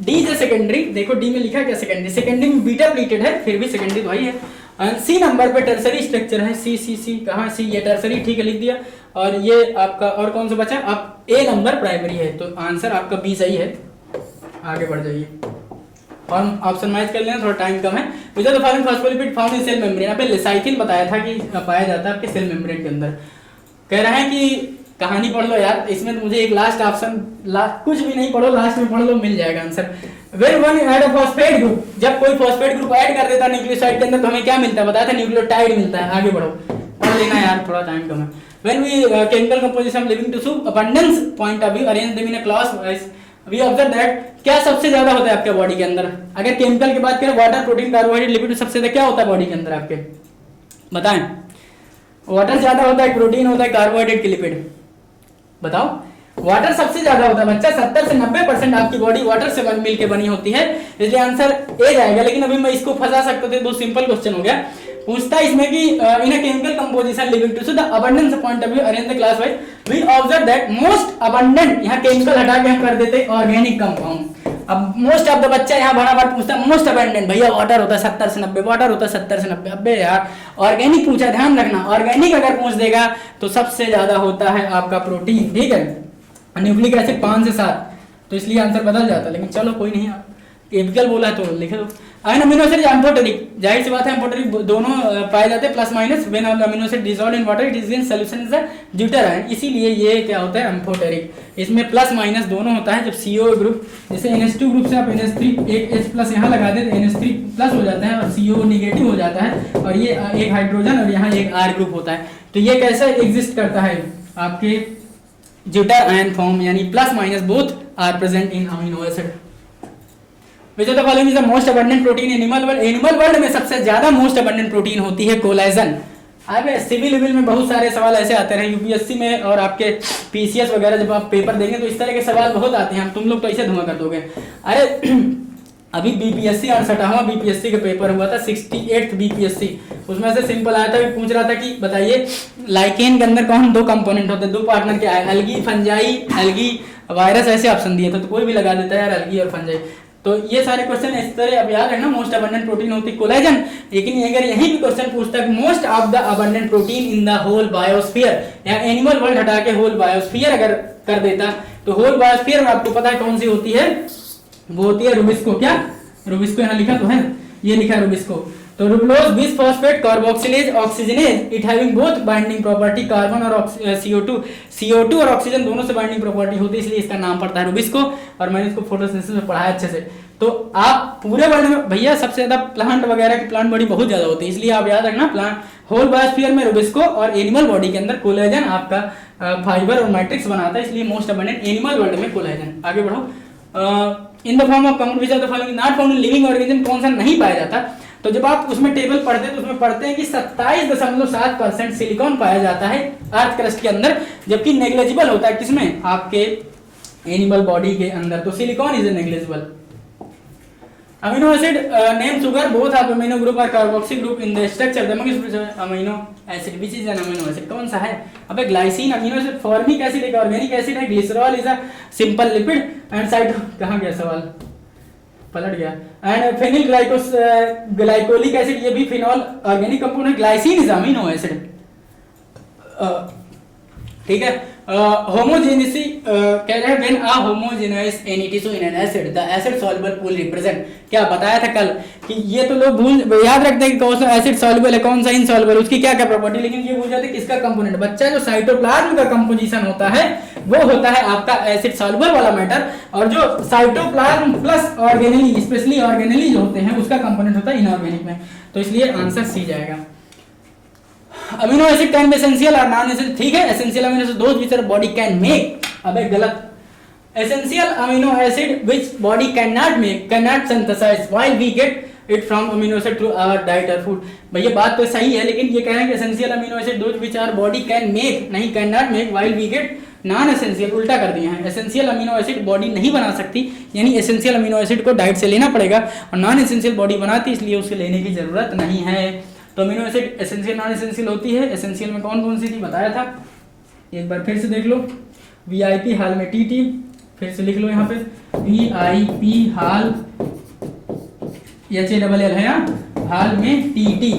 डी इज ए सेकेंडरी, देखो डी में लिखा क्या? सेकेंडरी। सेकेंडरी में बीटा प्लीटेड है, फिर भी सेकेंडरी तो वही है। सी नंबर पे टर्सरी स्ट्रक्चर है, सी कहाँ? सी, ये टर्सरी, ठीक है, लिख दिया। और ये आपका और कौन सा बचा? अब ए नंबर प्राइमरी है, तो आंसर आपका बी सही है। आगे बढ़ जाइए और ऑप्शन मैच कर लेना, थोड़ा टाइम कम है। Which of the following phospholipid found in cell membrane? पे लिसाइथिन बताया था कि पाया जाता है आपके सेल मेम्ब्रेन के अंदर। कह रहा है कि कहानी पढ़ लो यार, इसमें तो मुझे एक लास्ट ऑप्शन, कुछ भी नहीं पढ़ो, लास्ट में पढ़ लो, मिल जाएगा answer. When one add a phosphate group, जब कोई फॉस्फेट ग्रुप ऐड कर देता है न्यूक्लियोसाइड के अंदर, तो हमें क्या मिलता है? बताया था न्यूक्लियोटाइड मिलता है। आगे बढ़ो, पढ़ लेना यार, थोड़ा टाइम कम है। When we chemical composition of living tissue abundance point of view arrange them in a class wise, we observe that क्या सबसे ज्यादा होता है आपके बॉडी के अंदर? अगर केमिकल की बात करें, वाटर, प्रोटीन, कार्बोहाइड्रेट, लिपिड, सबसे ज्यादा क्या होता है बॉडी के अंदर आपके? बताएं। वाटर ज्यादा होता है, प्रोटीन होता है, कार्बोहाइड्रेट की लिपिड? बताओ। वाटर सबसे ज्यादा होता है बच्चा, 70 से 90% आपकी बॉडी वाटर से मिलकर बनी होती है, इसलिए आंसर ए जाएगा। लेकिन अभी मैं इसको फंसा सकता था, बहुत सिंपल क्वेश्चन हो गया। पूछता है इसमें कि in a chemical composition living tissue the abundance point of view arrange the class wise we observe that most abundant, यहाँ केमिकल हटा के हम कर देते ऑर्गेनिक कंपाउंड। अब मोस्ट ऑफ द बच्चा यहाँ बड़ा बार पूछता है मोस्ट अबंडेंट, भैया वाटर होता है 70 से 90, वाटर होता है 70 से 90। अबे यार ऑर्गेनिक पूछा, ध्यान रखना ऑर्गेनिक अगर पूछ देगा तो सबसे ज्यादा होता है आपका प्रोटीन, ठीक है, न्यूक्लिक एसिड 5 से 7, तो इसलिए आंसर बदल जाता है, लेकिन चलो कोई नहीं, आप केमिकल बोला है तो लिख दो। अन अमीनो एसिड एम्फोटेरिक, जाहिर सी बात है एम्फोटेरिक दोनों पाए जाते हैं, plus minus, when amino acid dissolved in water it is in solution is a ड्यूटर ion, इसीलिए ये क्या होता है एम्फोटेरिक। इसमें प्लस माइनस दोनों होता है। जब CO ग्रुप, जैसे NH2 ग्रुप से आप NH3 एक H प्लस यहाँ लगा देते हैं, NH3 प्लस हो जाता है और CO नेगेटिव हो जाता है, और ये एक हाइड्रोजन और यहाँ एक R ग्रुप होता है। तो ये कैसे एग्जिस्ट करता है आपके ड्यूटर आयन फॉर्म, यानी plus minus both are present in amino acid. Which of the following is the most abundant protein in animal world? Animal world में सबसे ज्यादा मोस्ट अबंडेंट प्रोटीन होती है कोलेजन। अब सिविल लेवल में बहुत सारे सवाल ऐसे आते हैं, यूपीएससी में और आपके पीसीएस वगैरह जब आप पेपर देंगे तो इस तरह के सवाल बहुत आते हैं, तुम लोग तो ऐसे धुआं कर दोगे। अरे अभी बीपीएससी 68वां बीपीएससी का पेपर हुआ था, 68th बीपीएससी, उसमें से सिंपल आया था, पूछ रहा था कि बताइए लाइकेन के अंदर कौन दो कंपोनेंट होते हैं, दो पार्टनर क्या है, एल्गी फंजाई, एल्गी वायरस, ऐसे ऑप्शन दिए थे, तो कोई भी लगा देता है यार एल्गी और फंजाई। तो ये सारे क्वेश्चन इस तरह अब याद है ना, मोस्ट अबंडेंट प्रोटीन होती है कोलेजन। लेकिन अगर यही भी क्वेश्चन पूछता है most of the abundant protein in the whole biosphere, या एनिमल वर्ल्ड हटा के होल बायोस्फीयर अगर कर देता, तो होल बायोस्फीयर में आपको पता है कौन सी होती है, वो होती है रूबिस्को। क्या रूबिस्को यहाँ लिखा तो है, ये लिखा है रूबिस्को। तो ribulose bisphosphate carboxylase oxygenase it having both binding property, carbon और CO2 और ऑक्सीजन दोनों से बाइंडिंग प्रॉपर्टी होती है, इसलिए इसका नाम पड़ता है रूबिस्को। और मैंने इसको फोटोसिंथेसिस में पढ़ा है अच्छे से। तो आप पूरे वर्ल्ड में भैया सबसे ज्यादा प्लांट वगैरह की प्लांट बॉडी बहुत ज्यादा होती है, इसलिए आप याद रखना प्लांट होल बायोस्फीयर में रूबिस्को, और एनिमल बॉडी के अंदर कोलेजन आपका फाइबर और मैट्रिक्स बनाता है, इसलिए मोस्ट अबंडेंट एनिमल वर्ल्ड में कोलेजन। आगे बढ़ो। In the form of compound which are the following not found in living organism, कौन सा नहीं पाया जाता? तो जब आप उसमें टेबल पढ़ते हैं तो उसमें पढ़ते हैं कि 27.7% सिलिकॉन पाया जाता है अर्थ क्रस्ट के अंदर, जबकि नेग्लिजिबल होता है किसमें, आपके एनिमल बॉडी के अंदर। तो silicon is negligible. Amino acid name sugar both of amino group और carboxy group in the structure the amino acid which is an amino acid, कौन सा है? अबे glycine amino acid, formic acid एक organic acid है, glycerol is a simple lipid and cyto, कहां गया सवाल, पलट गया। एंड फेनिल ग्लाइकोलिक एसिड, ये भी फिनॉल ऑर्गेनिक कंपाउंड है। ग्लाइसिन इज अमीनो एसिड, ठीक है। होमोजेनिसी कह रहे हैं व्हेन अ होमोजेनस एनिटिसो in an acid the acid soluble pool represent, क्या बताया था कल कि ये तो लोग भूल याद रखते हैं कि कौन सा एसिड सॉल्युबल है कौन सा इनसॉल्युबल, उसकी क्या क्या प्रॉपर्टी, लेकिन ये भूल जाते हैं किसका कंपोनेंट। बच्चा जो साइटोप्लाज्म का कंपोजिशन होता है वो होता है आपका एसिड सॉल्युबल वाला मैटर, और जो cytoplasm plus organelle, specially organelle जो होते हैं उसका कंपोनेंट होता है इनऑर्गेनिक में। तो इसलिए आंसर सी जाएगा। Amino acid can be essential और नॉन एसेंशियल, ठीक है। Essential amino acid those which our body can make, अबे गलत। Essential amino acid which body can not make, can not synthesize, while we get it from amino acid through our diet और food. भैया बात तो सही है, लेकिन ये कह रहे हैं कि essential amino acid those which our body can make, नहीं can not make, while we get non essential, उल्टा कर दिया है। एसेंशियल अमीनो एसिड बॉडी नहीं बना सकती, यानी एसेंशियल अमीनो एसिड को डाइट से लेना पड़ेगा, और नॉन एसेंशियल बॉडी बनाती, इसलिए उसे लेने की जरूरत नहीं है। तो amino acid essential non essential होती है। एसेंशियल में कौन कौन सी थी बताया था, एक बार फिर से देख लो। वीआईपी हाल में टीटी, फिर से लिख लो यहाँ पे वीआईपी हाल, HALL है यहाँ, हाल में टीटी,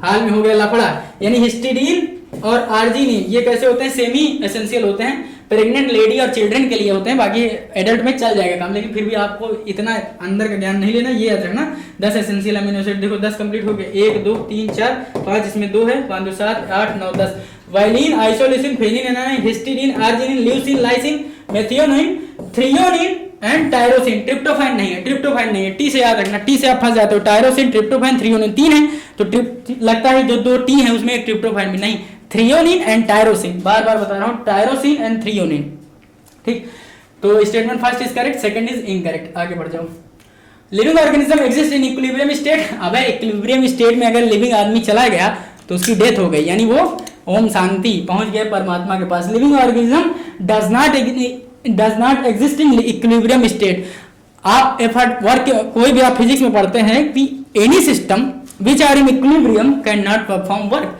हाल में हो गया लफड़ा, यानी हिस्टिडीन और आर्जिनिन ये कैसे होते हैं, सेमी एसेंशियल होते हैं, प्रेग्नेंट लेडी और चिल्ड्रन के लिए होते हैं, बाकी एडल्ट में चल जाएगा काम, लेकिन फिर भी आपको इतना अंदर का ज्ञान नहीं लेना, ये याद रखना। 10 एसेंशियल अमीनो एसिड, देखो 10 कंप्लीट हो गए, 1 2 3 4 5, इसमें 2 है, 5 2 7 8 9 10। वाइलिन, आइसोलेसिन, फेनिन, एनानिन, histidine, arginine, leucine, lysine, methionine, threonine and tyrosine. Tryptophan नहीं है, ट्रिप्टोफैन नहीं है, टी से याद रखना, टी से आप फंस जाते हो। टायरोसिन, ट्रिप्टोफैन, थ्रियोनिन, 3 है, तो लगता है जो 2 टी है उसमें एक ट्रिप्टोफैन भी नहीं, थ्रियोनिन एंड टायरोसिन, बार बार बता रहा हूं, टायरोसिन एंड थ्रियोनिन, ठीक। तो statement first is correct, second is incorrect. आगे बढ़ जाओ। Living organism exist in equilibrium state, अबे इक्विलिब्रियम स्टेट में अगर लिविंग आदमी चला गया तो उसकी डेथ हो गई, यानी वो ओम शांति पहुंच गए परमात्मा के पास। Living organism does not exist in equilibrium state. आप एफर्ट वर्क, कोई भी आप फिजिक्स में पढ़ते हैं कि any system which are in equilibrium can not perform work.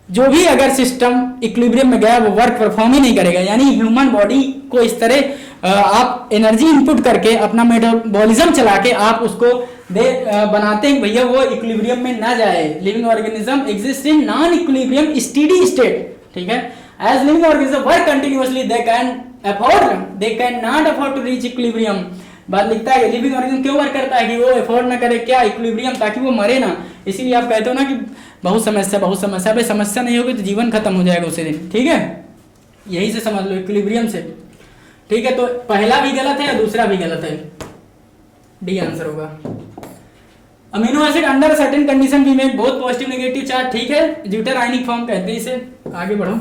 जो भी अगर सिस्टम इक्विलिब्रियम में गया वो वर्क परफॉर्म ही नहीं करेगा। यानी ह्यूमन बॉडी को इस तरह आप एनर्जी इनपुट करके अपना मेटाबॉलिज्म चला के आप उसको बनाते हैं भैया वो इक्विलिब्रियम में ना जाए। Living organism exist in non equilibrium steady state, ठीक है। As living organism work continuously they can not afford to reach equilibrium. बात लिखता है लिविंग ऑर्गेनिज्म क्यों वर्क करता है कि वो अफोर्ड ना करे क्या इक्विलिब्रियम, ताकि वो मरे ना। इसीलिए आप कहते हो ना कि बहुत समस्या भाई समस्या नहीं होगी तो जीवन खत्म हो जाएगा उसी दिन, ठीक है। यही से समझ लो इक्विलिब्रियम से, ठीक है। तो पहला भी गलत है और दूसरा भी गलत है, डी आंसर होगा। Amino acid under certain condition भी में बहुत पॉजिटिव नेगेटिव चार्ज, ठीक है। ज्यूटर आयनिक फॉर्म कहते हैं इसे। आगे बढ़ो,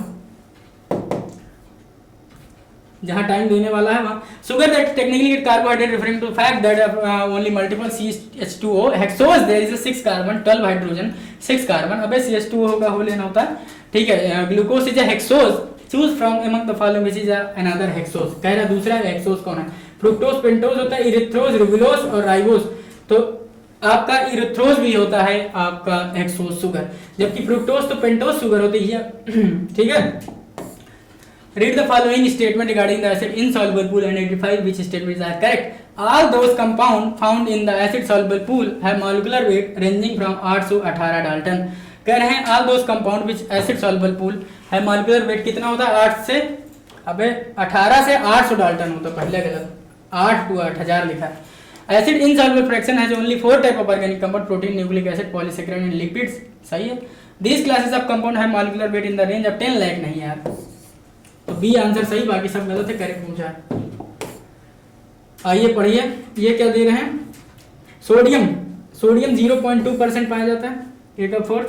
जहां टाइम देने वाला है वहां। Sugar that technically get carbohydrate referring to fact that only multiple CH2O। Hexose there is 6 carbon 12 hydrogen 6 carbon. अबे CH2O होगा, हो लेना होता है, ठीक है। Glucose is a hexose, choose from among the following which is another hexose. कह रहा दूसरा हेक्सोज कौन है? फ्रुक्टोज, पेंटोज होता है, इरिथ्रोज, रिबुलोज और राइबोज। तो आपका इरिथ्रोज भी होता है आपका हेक्सोज शुगर, जबकि फ्रुक्टोज तो पेंटोज शुगर होती है, ठीक है। Read the following statement regarding the acid insoluble pool and identify which statements are correct. All those compounds found in the acid soluble pool have molecular weight ranging from 8 to 18 Dalton. कह रहे हैं all those compound which acid soluble pool have molecular weight कितना होता है? 8 से 18 से 800 Dalton होता है। पहले गलत, 8 to 8000 लिखा है। Acid insoluble fraction has only 4 type of organic compound: protein, nucleic acid, polysaccharide and lipids। सही है। These classes of compound have molecular weight in the range of 10 lakh। नहीं यार, तो बी आंसर सही, बाकी सब गलत है, करेक्ट पूछा है। आइए पढ़िए, ये क्या दे रहे हैं? सोडियम 0.2% पाया जाता है, 8/4।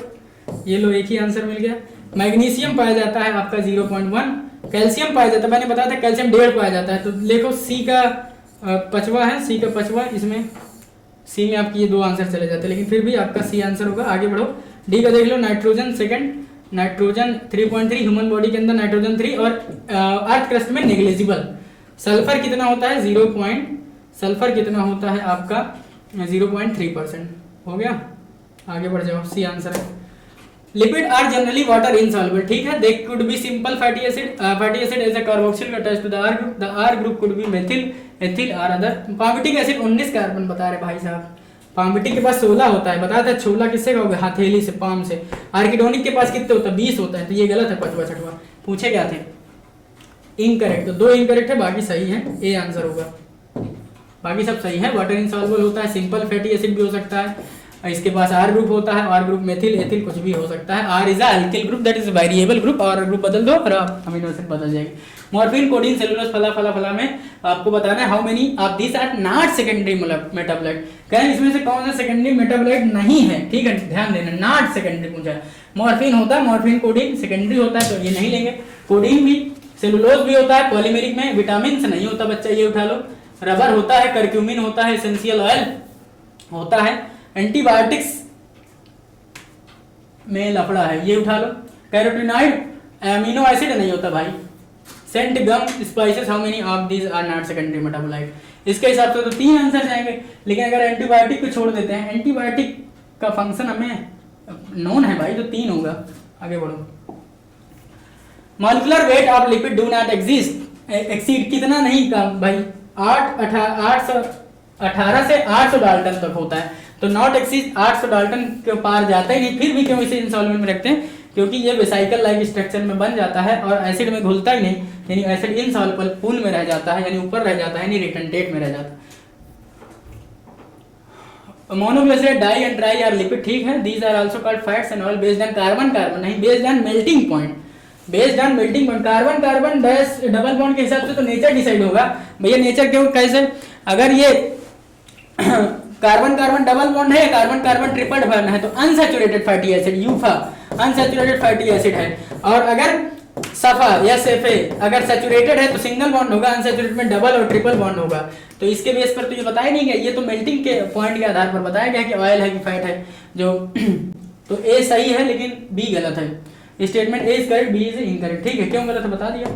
ये लो, एक ही आंसर मिल गया। मैग्नीशियम पाया जाता है आपका 0.1। कैल्शियम पाया जाता है, मैंने बताया था कैल्शियम 1.5 पाया जाता है। तो देखो सी का 5वां है, सी का 5वां, इसमें सी में आपकी ये 2 आंसर चले जाते हैं, लेकिन फिर भी आपका सी आंसर होगा। आगे बढ़ो, डी का देख लो। Nitrogen second, nitrogen 3.3, human body के अंदर नाइट्रोजन 3 और अर्थ क्रस्ट में नेग्लिजिबल। सल्फर कितना होता है? सल्फर कितना होता है आपका? 0.3% हो गया। आगे बढ़ जाओ, सी आंसर है। Lipid are generally water insoluble, ठीक है। They could be simple fatty acid as a carboxyl attached to the R group। The R group could be methyl, ethyl और अदर। पामिटिक एसिड 19 कार्बन बता रहे भाई साहब। Palmitic के पास 16 होता है, बताया था। छोला किससे खाओगे? हथेली से, पाम से। आर्किडोनिक के पास कितने होता है? 20 होता है। तो ये गलत है, 5वां 6वां। पूछे क्या थे? इनकरेक्ट। तो 2 इनकरेक्ट है, बाकी सही है, ए आंसर होगा। बाकी सब सही है। वाटर इनसॉल्युबल होता है, सिंपल फैटी एसिड भी हो सकता है। इसके पास R ग्रुप होता है, R ग्रुप मेथिल, एथिल कुछ भी हो सकता है। R is a alkyl group, that is variable group. और ग्रुप बदल दो और अमीनो एसिड बदल जाएगी। मॉर्फिन, कोडीन, सेलुलोज, फला में आपको बताना है how many of this are not secondary metabolite. कहें इसमें से कौन सा सेकेंडरी मेटाबोलाइट नहीं है, ठीक है, ध्यान देना। नॉट सेकेंडरी पूछा है। मॉर्फिन होता है, मॉर्फिन कोडीन सेकेंडरी होता है, तो ये नहीं लेंगे। कोडीन भी, सेलुलोज भी होता है पॉलीमेरिक में। विटामिन से नहीं होता बच्चा, ये उठा लो। रबर होता है, करक्यूमिन होता है, एसेंशियल ऑयल होता है। एंटीबायोटिक्स में लफड़ा है, ये उठा लो। कैरोटीनॉइड, अमीनो एसिड नहीं होता भाई। Scent, gum, spices, how many of these are not secondary metabolite. इसके हिसाब से तो 3 आंसर जाएंगे। लेकिन अगर एंटीबायोटिक को छोड़ देते हैं, एंटीबायोटिक का फंक्शन हमें नोन है भाई, तो 3 होगा। आगे बढ़ो। Molecular weight of lipid do not exist exceed कितना नहीं का भाई? 18 से 800 डाल्टन तक होता है। तो नॉट एक्सीड 800 डाल्टन के पार जाता ही नहीं। फिर भी क्यों इसे इनसॉल्वेंट में रखते हैं? क्योंकि ये वेसाइकल लाइक स्ट्रक्चर में बन जाता है और एसिड में घुलता ही नहीं, यानी एसिड इनसॉल्युबल पूल में रह जाता है, यानी ऊपर रह जाता है, यानी रिटेंटेट में रह जाता है। Monoglyceride, di and tri are lipid, ठीक है। These are also called fats and oil based on carbon नहीं, based on melting point. Based on melting point carbon dash double bond के हिसाब से तो नेचर डिसाइड होगा भैया। नेचर क्यों, कैसे? अगर ये कार्बन डबल बॉन्ड है, कार्बन ट्रिपल बॉन्ड है, तो unsaturated fatty acid, UEFA unsaturated fatty acid है। और अगर सफा या सेफे अगर सैचुरेटेड है तो सिंगल बॉन्ड होगा, अनसैचुरेटेड में डबल और ट्रिपल बॉन्ड होगा। तो इसके बेस पर तो ये बताया नहीं गया, ये तो मेल्टिंग के पॉइंट के आधार पर बताया गया कि ऑयल है कि फैट है जो। तो ए सही है लेकिन बी गलत है। Statement A is correct, B is incorrect, ठीक है। क्यों गलत है बता दिया।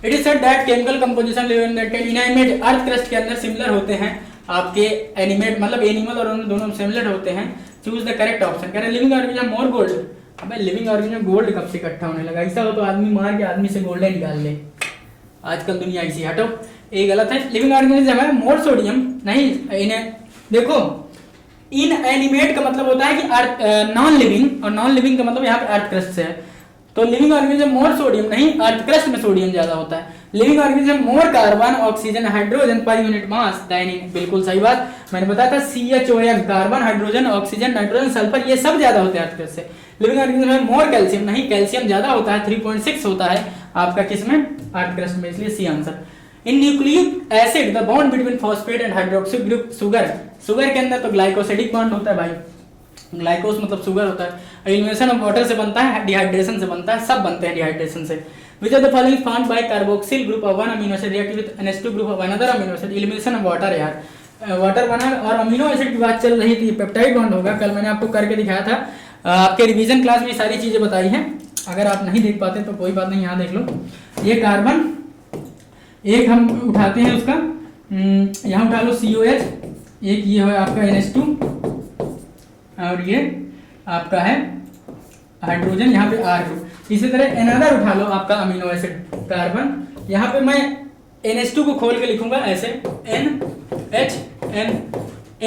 It is said that chemical composition inanimate earth crust के अंदर सिमिलर होते हैं आपके एनिमेट, मतलब एनिमल और दोनों सिमिलर होते हैं। Choose the correct option. कह रहे लिविंग ऑर्गेनिज्म मोर गोल्ड। अबे लिविंग ऑर्गेनिज्म गोल्ड कब से इकट्ठा होने लगा? ऐसा हो तो आदमी मार के आदमी से गोल्ड निकाल ले, आजकल दुनिया ऐसी। हटो, ये गलत है। लिविंग ऑर्गेनिज्म है मोर सोडियम नहीं, इन्हें देखो इन एनिमेट का मतलब होता है कि अर्थ नॉन लिविंग, और नॉन लिविंग का मतलब यहाँ पे अर्थ क्रस्ट से है। तो लिविंग ऑर्गेनिज्म मोर सोडियम नहीं, अर्थ क्रस्ट में सोडियम ज्यादा होता है। Living organism more carbon oxygen hydrogen per unit mass than, बिल्कुल सही बात। मैंने बताया था CHON carbon hydrogen oxygen nitrogen sulphur ये सब ज्यादा होते हैं अर्थ क्रस्ट से। लिविंग ऑर्गेनिज्म में मोर कैल्शियम नहीं, कैल्शियम ज्यादा होता है 3.6 होता है आपका किसमें, अर्थ क्रस्ट में, इसलिए C answer. In nucleic acid the bond between phosphate and hydroxy group sugar, sugar के अंदर तो ग्लाइकोसिडिक बॉन्ड होता है भाई, ग्लाइकोस मतलब शुगर होता है। एलिमिनेशन ऑफ वाटर से बनता है, डिहाइड्रेशन से बनता है, सब बनते हैं डिहाइड्रेशन से। Which of the following found by carboxyl group of one amino acid react with NH2 group of another amino acid? Elimination of water यार, वाटर बना और अमीनो एसिड की बात चल रही थी, पेप्टाइड बॉन्ड होगा। कल मैंने आपको करके दिखाया था, आपके रिवीजन क्लास में सारी चीजें बताई हैं। अगर आप नहीं देख पाते तो कोई बात नहीं, यहाँ देख लो। ये कार्बन एक हम उठाते हैं उसका, यहाँ उठा लो COH, एक ये है आपका NH2 और ये आपका है हाइड्रोजन, यहाँ पे R ग्रुप। इसी तरह अनदर उठा लो आपका अमीनो एसिड कार्बन, यहाँ पे मैं NH2 को खोल के लिखूंगा ऐसे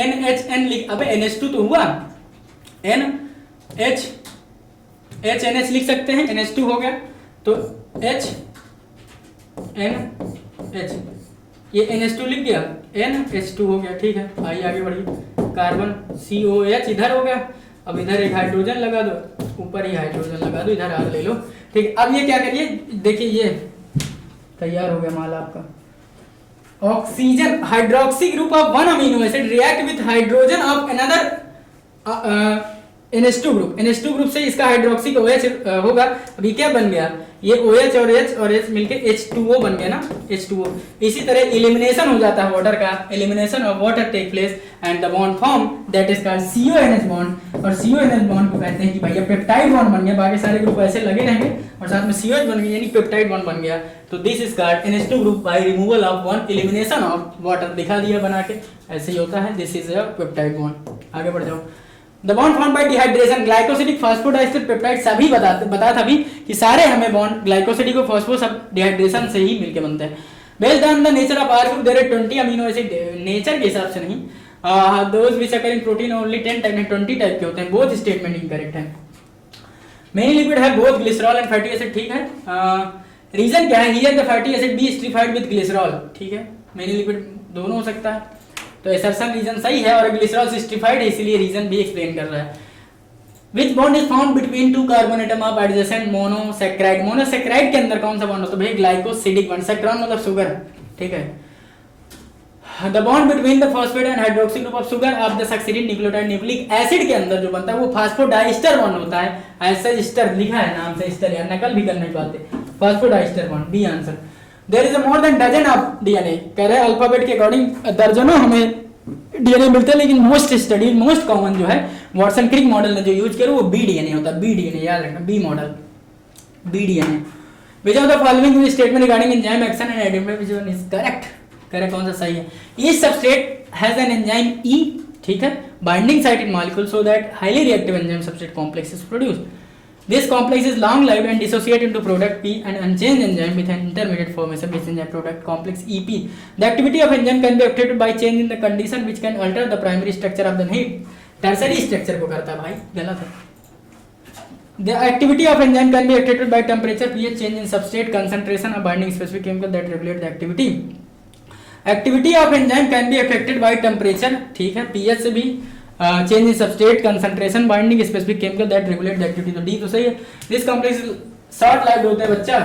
NHN लिख, अबे NH2 तो हुआ, NH लिख सकते हैं, NH2 हो गया तो HNH, ये NH2 लिख गया, NH2 हो गया, ठीक है। आइए आगे बढ़िए। कार्बन COH इधर हो गया, अब इधर एक हाइड्रोजन लगा दो, ऊपर ही हाइड्रोजन लगा दो, इधर R ले लो, ठीक। अब ये क्या करिए, देखिए ये तैयार हो गया माल आपका। Oxygen hydroxy group of one amino acid react with hydrogen of another NH2 group, NH2 group से इसका हाइड्रोक्सी का OH होगा। अभी क्या बन गया, ये OH और H मिलके H2O बन गया ना, H2O। इसी तरह एलिमिनेशन हो जाता है वाटर का, elimination of water take place and the bond form that is called CONH bond. और CONH बॉन्ड को कहते हैं कि भैया पेप्टाइड बॉन्ड बन गया, बाकी सारे ग्रुप ऐसे लगे रहेंगे और साथ में COH बन गया, यानी पेप्टाइड बॉन्ड बन गया। तो this is called NH2 group by removal of one, elimination of water, दिखा दिया बना के, ऐसे ही होता है। This is a peptide bond. आगे बढ़ जाओ। The bond form by dehydration, glycosidic phosphodiester peptide, सभी बताया था अभी कि सारे हमें बॉन्ड ग्लाइकोसिडिक और फॉस्फो सब डिहाइड्रेशन से ही मिलके बनते हैं। Based on the nature of R group there are 20 amino acid, nature के हिसाब से नहीं, those which occur in protein only 10 type, 20 type के होते हैं। बोथ स्टेटमेंट इनकरेक्ट है। मेन लिपिड है both glycerol and fatty acid, ठीक है। रीजन क्या है, here the fatty acid be esterified with glycerol, ठीक है। मेन लिपिड दोनों हो सकता है, तो एसर्शन रीजन सही है और ग्लिसरॉल सिस्टिफाइड है, इसलिए रीजन भी एक्सप्लेन कर रहा है। विच bond is found between two carbon atom of adjacent monosaccharide, monosaccharide के अंदर कौन सा बॉन्ड होता है भाई, ग्लाइकोसिडिक बॉन्ड, सैकरान मतलब शुगर, ठीक है। The bond between the phosphate and hydroxy group of sugar of the succeeding nucleotide, nucleic acid के अंदर जो बनता है वो फास्फोडाइस्टर बॉन्ड होता है। ऐसा स्टर लिखा है नाम से, स्टर यार नकल भी कर नहीं पाते, phosphodiester bond, B answer. There is more than dozen of DNA, कह रहे अल्फाबेट के अकॉर्डिंग दर्जनों हमें DNA मिलते हैं, लेकिन मोस्ट स्टडी मोस्ट कॉमन जो है वाटसन क्रिक मॉडल ने जो यूज किया वो BDNA होता है, BDNA याद रखना, B model BDNA। Which of the following statement regarding enzyme action and identify which one is correct, correct कौन सा सही है। Each substrate has an enzyme E, ठीक है, binding site in molecule so that highly reactive enzyme substrate complex is produced. This complex is long lived and dissociate into product P and unchanged enzyme with an intermediate formation which enzyme product complex EP. The activity of enzyme can be affected by change in the condition which can alter the primary structure of the नहीं tertiary structure को करता है भाई, गलत है। The activity of enzyme can be affected by temperature, pH, change in substrate concentration or binding specific chemical that regulate the activity. Activity of enzyme can be affected by temperature, ठीक है, pH से भी change in substrate concentration binding specific chemical that regulate the activity, तो D तो सही है। This complex short lived होता है बच्चा,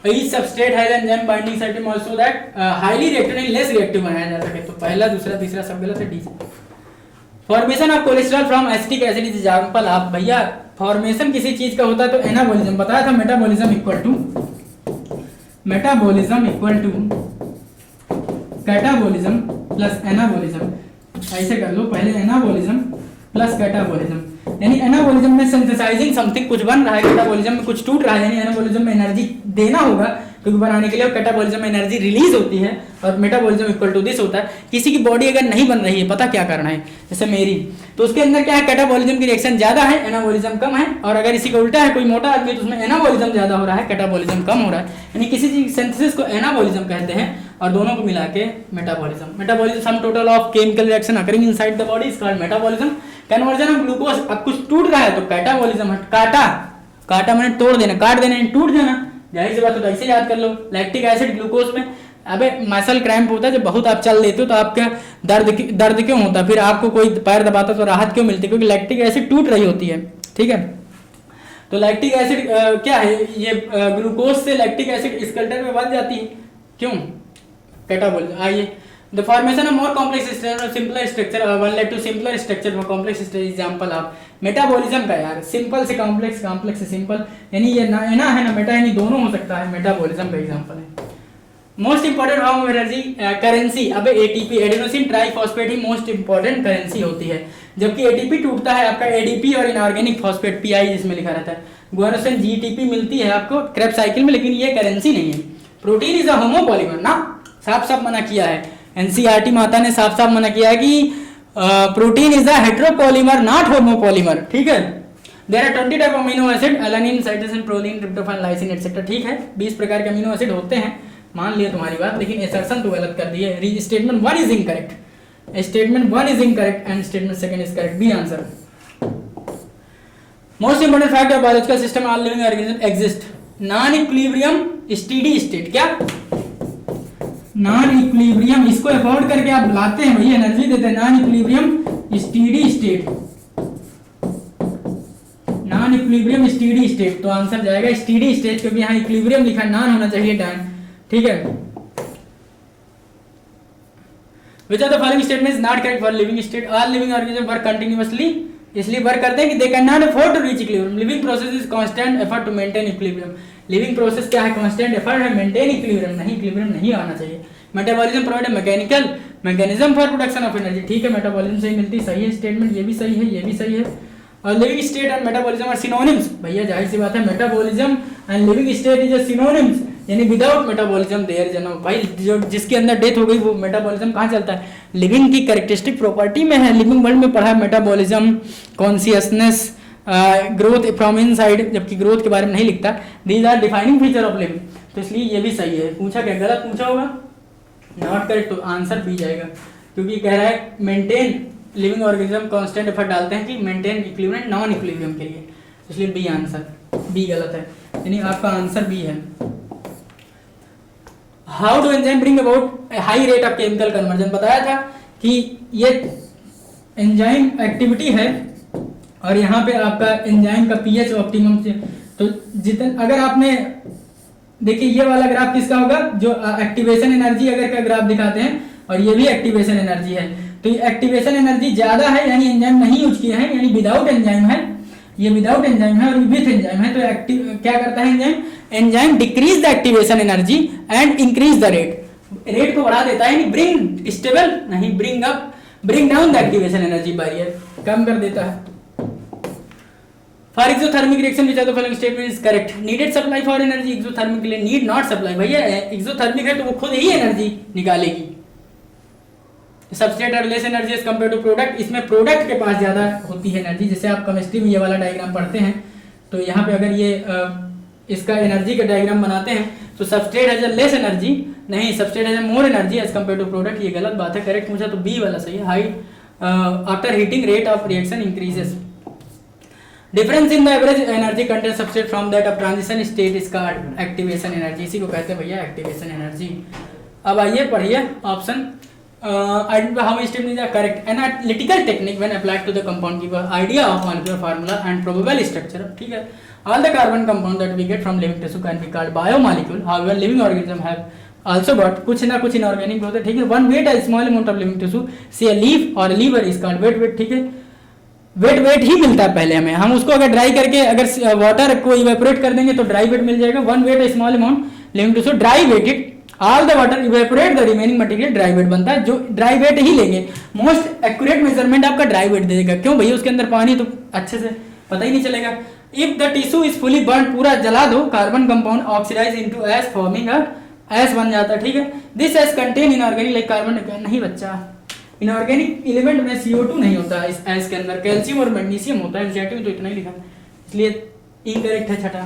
each substrate has enzyme binding site also that highly reactive and less reactive बनाया जा सके, तो पहला दूसरा तीसरा सब गलत है, D. Formation of cholesterol from acetic acid is example of, भैया फॉर्मेशन किसी चीज का होता है तो एनाबॉलिज्म बताया था, metabolism equal to catabolism plus anabolism, ऐसे कर लो, पहले एनाबॉलिज्म प्लस कैटाबॉलिज्म, यानी एनाबॉलिज्म में सिंथेसाइजिंग समथिंग कुछ बन रहा है, कैटाबॉलिज्म में कुछ टूट रहा है, यानी एनाबॉलिज्म में एनर्जी देना होगा, क्योंकि बनाने के लिए कैटाबॉलिज्म में एनर्जी रिलीज होती है और मेटाबॉलिज्म इक्वल टू दिस होता है। किसी की बॉडी अगर नहीं बन रही है, पता क्या करना है, जैसे मेरी, तो उसके अंदर क्या है, कैटाबॉलिज्म की रिएक्शन ज्यादा है, एनाबॉलिज्म कम है। और अगर इसी का उल्टा है, कोई मोटा आदमी, तो उसमें एनाबॉलिज्म ज्यादा हो रहा है, कैटाबॉलिज्म कम हो रहा है। यानी किसी चीज सिंथेसिस को एनाबॉलिज्म कहते हैं और दोनों को मिला के metabolism. Metabolism sum total of chemical reaction occurring inside the body is called metabolism. Conversion of glucose, अब कुछ टूट रहा है तो कैटाबॉलिज्म है। काटा मैंने तोड़ देना, काट देना, टूट जाना, जाहिर सी बात है, तो ऐसे याद कर लो। लैक्टिक एसिड ग्लूकोज में, अबे मसल क्रैम्प होता है जब बहुत आप चल लेते हो तो आपका दर्द क्यों होता है, फिर आपको कोई पैर दबाता तो राहत क्यों मिलती है, क्योंकि लैक्टिक एसिड टूट रही होती है, ठीक है। तो लैक्टिक एसिड क्या है, ये ग्लूकोज से लैक्टिक एसिड स्केलेटन में बन जाती है, क्यों, कैटाबॉलिज्म। आइए, the formation of more complex structure, simpler structure one lead to simpler structure, वो complex structure example of metabolism का यार, सिंपल से कॉम्प्लेक्स, कॉम्प्लेक्स से सिंपल, यानी ये ना है ना मेटा, यानी दोनों हो सकता है, मेटाबॉलिज्म का एग्जांपल है। Most important form of energy currency, अब एटीपी एडेनोसिन ट्राइफॉस्फेट ही मोस्ट इंपोर्टेंट करेंसी होती है, जबकि एटीपी टूटता है आपका एडीपी और इनऑर्गेनिक फॉस्फेट पीआई जिसमें लिखा रहता है। गुआनोसिन जीटीपी मिलती है आपको क्रेब्स साइकिल में, लेकिन ये करेंसी नहीं है। प्रोटीन इज अ होमोपॉलीमर ना, साफ मना किया है, एनसीईआरटी माता ने साफ मना किया है कि protein is a heteropolymer not homopolymer, ठीक है। There are 20 type of amino acid, alanine, cytosine, proline, tryptophan, lysine etcetera, ठीक है। 20 प्रकार के अमीनो एसिड होते हैं, मान लिया तुम्हारी बात, लेकिन असर्शन तो गलत कर दी है। Statement 1 is incorrect, statement 1 is incorrect and statement 2 is correct, B answer. Most important fact of biological system, all living organism exist non equilibrium steady state, क्या नॉन इक्विलिब्रियम, इसको अफोर्ड करके आप लाते हैं भैया, एनर्जी देते हैं, non equilibrium steady state, non equilibrium steady state, तो आंसर जाएगा स्टेडी स्टेट, क्योंकि यहाँ इक्विलिब्रियम लिखा, नॉन होना चाहिए डान, ठीक है। Which of the following statement is not correct for living state? All living organisms work continuously, इसलिए वर्क करते हैं कि they cannot afford to reach equilibrium. Living process is constant effort to maintain equilibrium. Living process क्या है, constant effort है, maintain equilibrium, नहीं equilibrium नहीं आना चाहिए। Metabolism provide a mechanical mechanism for production of energy, ठीक है, मेटाबॉलिज्म से ही मिलती, सही है स्टेटमेंट, ये भी सही है, ये भी सही है। और living state and metabolism are synonyms, भैया जाहिर सी बात है, metabolism and living state is a synonyms, यानी without metabolism there is no, भाई जो जिसके अंदर डेथ हो गई वो मेटाबॉलिज्म कहाँ चलता है, लिविंग की कैरेक्टरिस्टिक प्रॉपर्टी में है। लिविंग वर्ल्ड में पढ़ा है metabolism, consciousness, growth from inside, जबकि ग्रोथ के बारे में नहीं लिखता। These are defining feature of living, तो इसलिए ये भी सही है। पूछा क्या, गलत पूछा होगा, नॉट करेक्ट, तो आंसर बी जाएगा, क्योंकि कह रहा है maintain living organism constant effort डालते हैं कि मेंटेन इक्विलिब्रियम नॉन इक्विलिब्रियम के लिए, इसलिए बी आंसर, बी गलत है, यानी आपका आंसर बी है। How do enzyme bring about high rate of chemical conversion, बताया था कि ये एंजाइम एक्टिविटी है और यहाँ पे आपका एंजाइम का पीएच ऑप्टिमम, तो जितना, अगर आपने देखिए ये वाला ग्राफ किसका होगा, जो एक्टिवेशन एनर्जी अगर का ग्राफ दिखाते हैं, और ये भी एक्टिवेशन एनर्जी है, तो ये एक्टिवेशन एनर्जी ज्यादा है, यानी एंजाइम नहीं यूज किया है, यानी विदाउट एंजाइम है, ये विदाउट एंजाइम है और विथ एंजाइम है, तो एक्टिव क्या करता है enzyme, enzyme decrease the activation energy and increase the rate, rate को बढ़ा देता है, यानी ब्रिंग स्टेबल नहीं, bring up, bring down the activation energy barrier, कम कर देता है। For exothermic reaction which are the following statement is correct, needed supply for energy, exothermic के लिए नीड नॉट सप्लाई, भैया एक्सोथर्मिक है तो वो खुद ही एनर्जी निकालेगी। सबस्ट्रेट और less energy as compare to product, इसमें प्रोडक्ट के पास ज्यादा होती है एनर्जी, जैसे आप केमिस्ट्री में ये वाला डायग्राम पढ़ते हैं, तो यहाँ पे अगर ये इसका एनर्जी का डायग्राम बनाते हैं तो substrate has a less energy, नहीं substrate has a more energy as compare to product, ये गलत बात है, करेक्ट पूछा तो बी वाला सही है। High after heating rate of reaction increases, difference in the average energy content substrate from that of transition state is called activation energy, इसी को कहते हैं भैया एक्टिवेशन एनर्जी। अब आइए पढ़िए option, identify how statement is correct, analytical technique when applied to the compound give an idea of molecular formula and probable structure, ठीक है। all the carbon compound that we get from living tissue can be called biomolecule, however living organism have also got कुछ ना कुछ inorganic होते हैं, ठीक है। one weight a small amount of living tissue say a leaf or a liver is called weight, ठीक है, wait ही मिलता है पहले हमें, हम उसको अगर ड्राई करके अगर वाटर को इवेपोरेट कर देंगे तो ड्राई वेट मिल जाएगा, one weight small amount living tissue dry weighted, all the water evaporate the remaining material, dry weight बनता है, जो ड्राई वेट ही लेंगे, मोस्ट एक्यूरेट मेजरमेंट आपका ड्राई वेट देगा, क्यों भैया उसके अंदर पानी तो अच्छे से पता ही नहीं चलेगा। If the tissue is fully burn, पूरा जला दो, carbon compound oxidize into ash forming a ash बन जाता है, ठीक है। This ash contain inorganic like carbon, नहीं बच्चा, इनऑर्गेनिक एलिमेंट में CO2 नहीं होता इस एस के अंदर, कैल्शियम और मैग्नीशियम होता है। एनसीईआरटी में तो इतना ही लिखा, इसलिए इनकरेक्ट है छठा।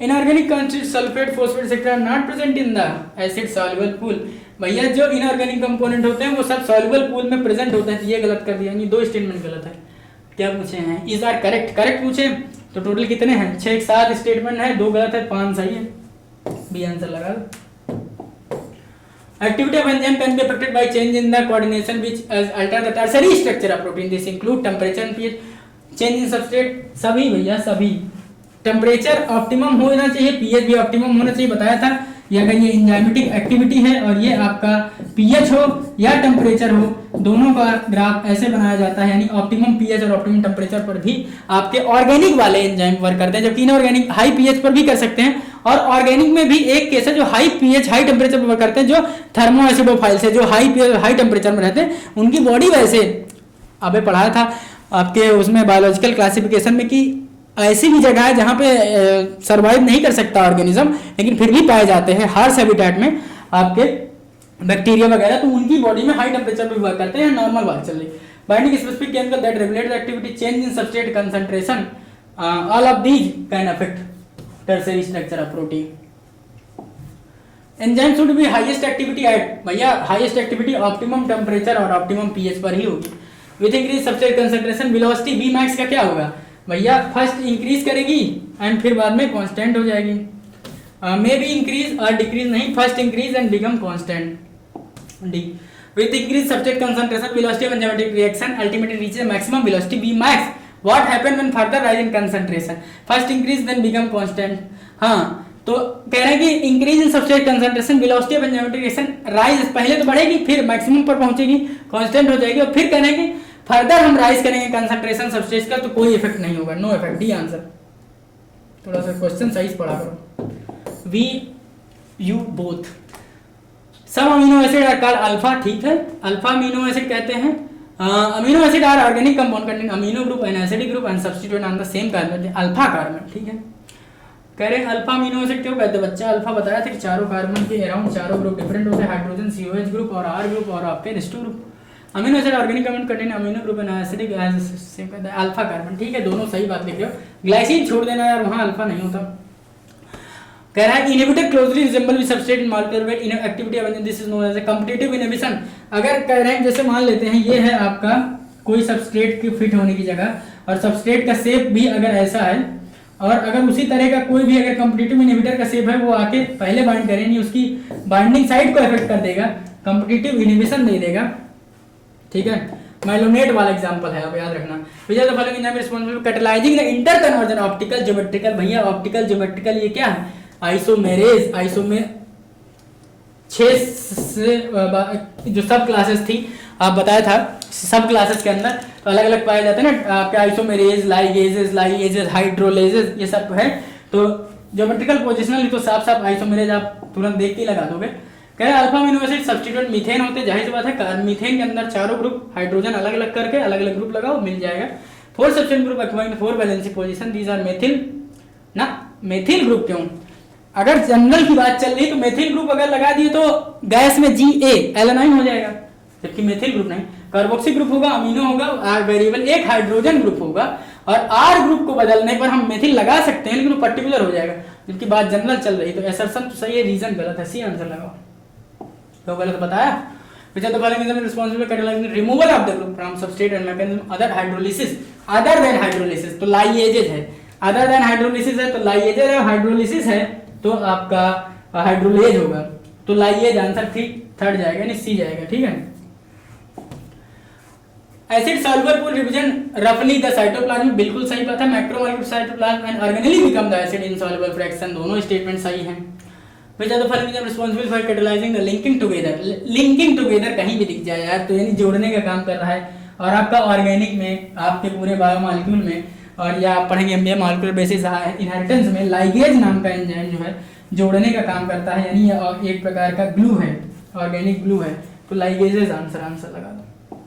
Inorganic constitute sulphate phosphate etcetera not present in the acid soluble pool. भैया जो इनऑर्गेनिक कंपोनेंट होते हैं वो सब सॉल्युबल पूल में प्रेजेंट होते हैं। ये गलत कर दिया, यानी दो स्टेटमेंट गलत है। क्या पूछे हैं, इज आर करेक्ट, करेक्ट पूछे तो टोटल कितने हैं, 6-7 स्टेटमेंट है, 2 गलत है, 5 सही है, बी आंसर लगा दो। Activity of enzyme can be affected by change in the coordination which alter the tertiary structure of protein. This include temperature and pH, change in substrate, सभी भैया सभी। टेम्परेचर ऑप्टिमम होना चाहिए, पीएच भी optimum होना चाहिए, बताया था। ये अगर ये एंजाइमेटिक एक्टिविटी है और ये आपका पीएच हो या टेम्परेचर हो, दोनों का ग्राफ ऐसे बनाया जाता है, यानी ऑप्टिमम पीएच और ऑप्टिमम टेम्परेचर पर भी आपके ऑर्गेनिक वाले एंजाइम वर्क करते हैं, जबकि इनऑर्गेनिक हाई पीएच पर भी कर सकते हैं। और ऑर्गेनिक में भी एक केस है जो हाई पीएच हाई टेम्परेचर पर वर्क करते हैं, जो थर्मो एसिडोफाइल्स है, जो हाई पीएच हाई टेम्परेचर में रहते हैं, उनकी बॉडी वैसे अबे पढ़ाया था आपके उसमें बायोलॉजिकल क्लासिफिकेशन में कि ऐसी भी जगह है जहाँ पे सरवाइव नहीं कर सकता ऑर्गेनिज्म, लेकिन फिर भी पाए जाते हैं हार्श हैबिटेट में आपके बैक्टीरिया वगैरह, तो उनकी बॉडी में हाई टेम्परेचर पे वर्क करते हैं, नॉर्मल बात चल रही। Binding specific chemical that regulate the activity change in substrate concentration, all of these can affect tertiary structure of protein. Enzyme should be highest activity at, भैया highest activity optimum temperature और optimum pH पर ही होगी। With increase substrate concentration velocity V max का क्या होगा भैया, first increase करेगी एंड फिर बाद में कांस्टेंट हो जाएगी। मे बी इंक्रीज और डिक्रीज नहीं, first increase and become constant. D with increase substrate concentration velocity of enzymatic reaction ultimately reaches maximum velocity V max. What happen when further rise in concentration, first increase then become constant. हाँ, तो कह रहे हैं कि increase in substrate concentration velocity of enzymatic reaction rise, पहले तो बढ़ेगी फिर मैक्सिमम पर पहुंचेगी, कांस्टेंट हो जाएगी, और फिर कह रहे हैं कि फर्दर हम राइज करेंगे कंसंट्रेशन सबस्ट्रेट का तो कोई इफेक्ट नहीं होगा, नो इफेक्ट। D answer. थोड़ा सा क्वेश्चन सही पढ़ा करो। वी यू बोथ सब amino acid are called alpha, ठीक है, अल्फा अमीनो एसिड कहते हैं। Amino acid are organic compound contain amino group and acidic group and substitute on the same carbon, alpha carbon, ठीक है। कह रहे हैं अल्फा अमीनो एसिड क्यों कहते हैं बच्चा, अल्फा बताया था कि चारों कार्बन के अराउंड चारों ग्रुप डिफरेंट होते हैं, हाइड्रोजन COH ग्रुप और R ग्रुप और आपके H2 group. Amino acid organic compound contain amino group and acidic same कहते हैं अल्फा कार्बन, ठीक है, दोनों सही बात लिख रहे हो। ग्लाइसिन छोड़ देना यार, वहां अल्फा नहीं होता। कह रहा है कि inhibitor closely resemble with substrate in molecular weight in activity of enzyme, this is known as a competitive inhibition. अगर कह रहे हैं जैसे मान लेते हैं ये है आपका कोई सबस्ट्रेट की फिट होने की जगह, और सबस्ट्रेट का शेप भी अगर ऐसा है, और अगर उसी तरह का कोई भी अगर कॉम्पिटिटिव इनहिबिटर का शेप है, वो आके पहले बाइंड करे, नहीं उसकी बाइंडिंग साइट को इफेक्ट कर देगा, कॉम्पिटिटिव इनहिबिशन दे देगा, ठीक है। माइलोनेट वाला एग्जांपल है, आप याद रखना। Which are the following enzyme responsible for catalysing the interconversion optical geometrical, भैया ऑप्टिकल ज्योमेट्रिकल ये क्या है, आइसोमेरेज, आइसोमेर 6 से जो सब क्लासेस थी आप बताया था, सब क्लासेस के अंदर तो अलग अलग पाए जाते हैं ना आपके, आइसोमेरेज, लाइगेजेस, हाइड्रोलेजेस, ये सब है। तो ज्योमेट्रिकल पोजिशनल तो साफ साफ आइसोमेरेज आप तुरंत देख के लगा दोगे। कह रहे alpha amino acid substitute methane होते हैं, जाहिर सी बात है, मीथेन के अंदर चारों ग्रुप हाइड्रोजन अलग अलग करके अलग अलग ग्रुप लगाओ मिल जाएगा। 4 substitute group acquired 4 valency position, these are methyl ना, मेथिल ग्रुप क्यों, अगर जनरल की बात चल रही तो मेथिल ग्रुप अगर लगा दिए तो गैस में Ga एलानाइन हो जाएगा, जबकि मेथिल ग्रुप नहीं, कार्बोक्सी ग्रुप होगा, अमीनो होगा, आर वेरिएबल एक हाइड्रोजन ग्रुप होगा, और आर ग्रुप को बदलने पर हम मेथिल लगा सकते हैं, लेकिन वो पर्टिकुलर हो जाएगा, जबकि बात जनरल चल रही। तो एसर्शन तो सही है, रीजन गलत है, सी आंसर लगाओ। तो गलत बताया। Which of the following is responsible for catalyzing removal of the group from substrate and mechanism other hydrolysis, other than hydrolysis, तो लाइएजेज है, अदर देन हाइड्रोलिसिस है तो लाइएजेज है, हाइड्रोलिसिस है तो आपका हाइड्रोलेज होगा, तो लाइएज आंसर थर्ड जाएगा, यानी सी जाएगा, ठीक है। एसिड सॉल्युबल पूल रिविजन रफली द साइटोप्लाज्म, बिल्कुल सही बात है, macromolecular cytoplasm and organelle become the acid in soluble fraction, दोनों स्टेटमेंट सही हैं। Which are the following are responsible for catalyzing the linking together, linking together कहीं भी दिख जाए यार तो यानी जोड़ने का काम कर रहा है, और आपका ऑर्गेनिक में आपके पूरे बायोमॉलिक्यूल में, और या आप पढ़ेंगे एमबीए मॉलिक्यूलर बेसिस इनहेरिटेंस में, लाइगेज नाम का एंजाइम जो है जोड़ने का काम करता है, यानी ये एक प्रकार का ग्लू है, ऑर्गेनिक ग्लू है, तो लाइगेजेज आंसर लगा दो।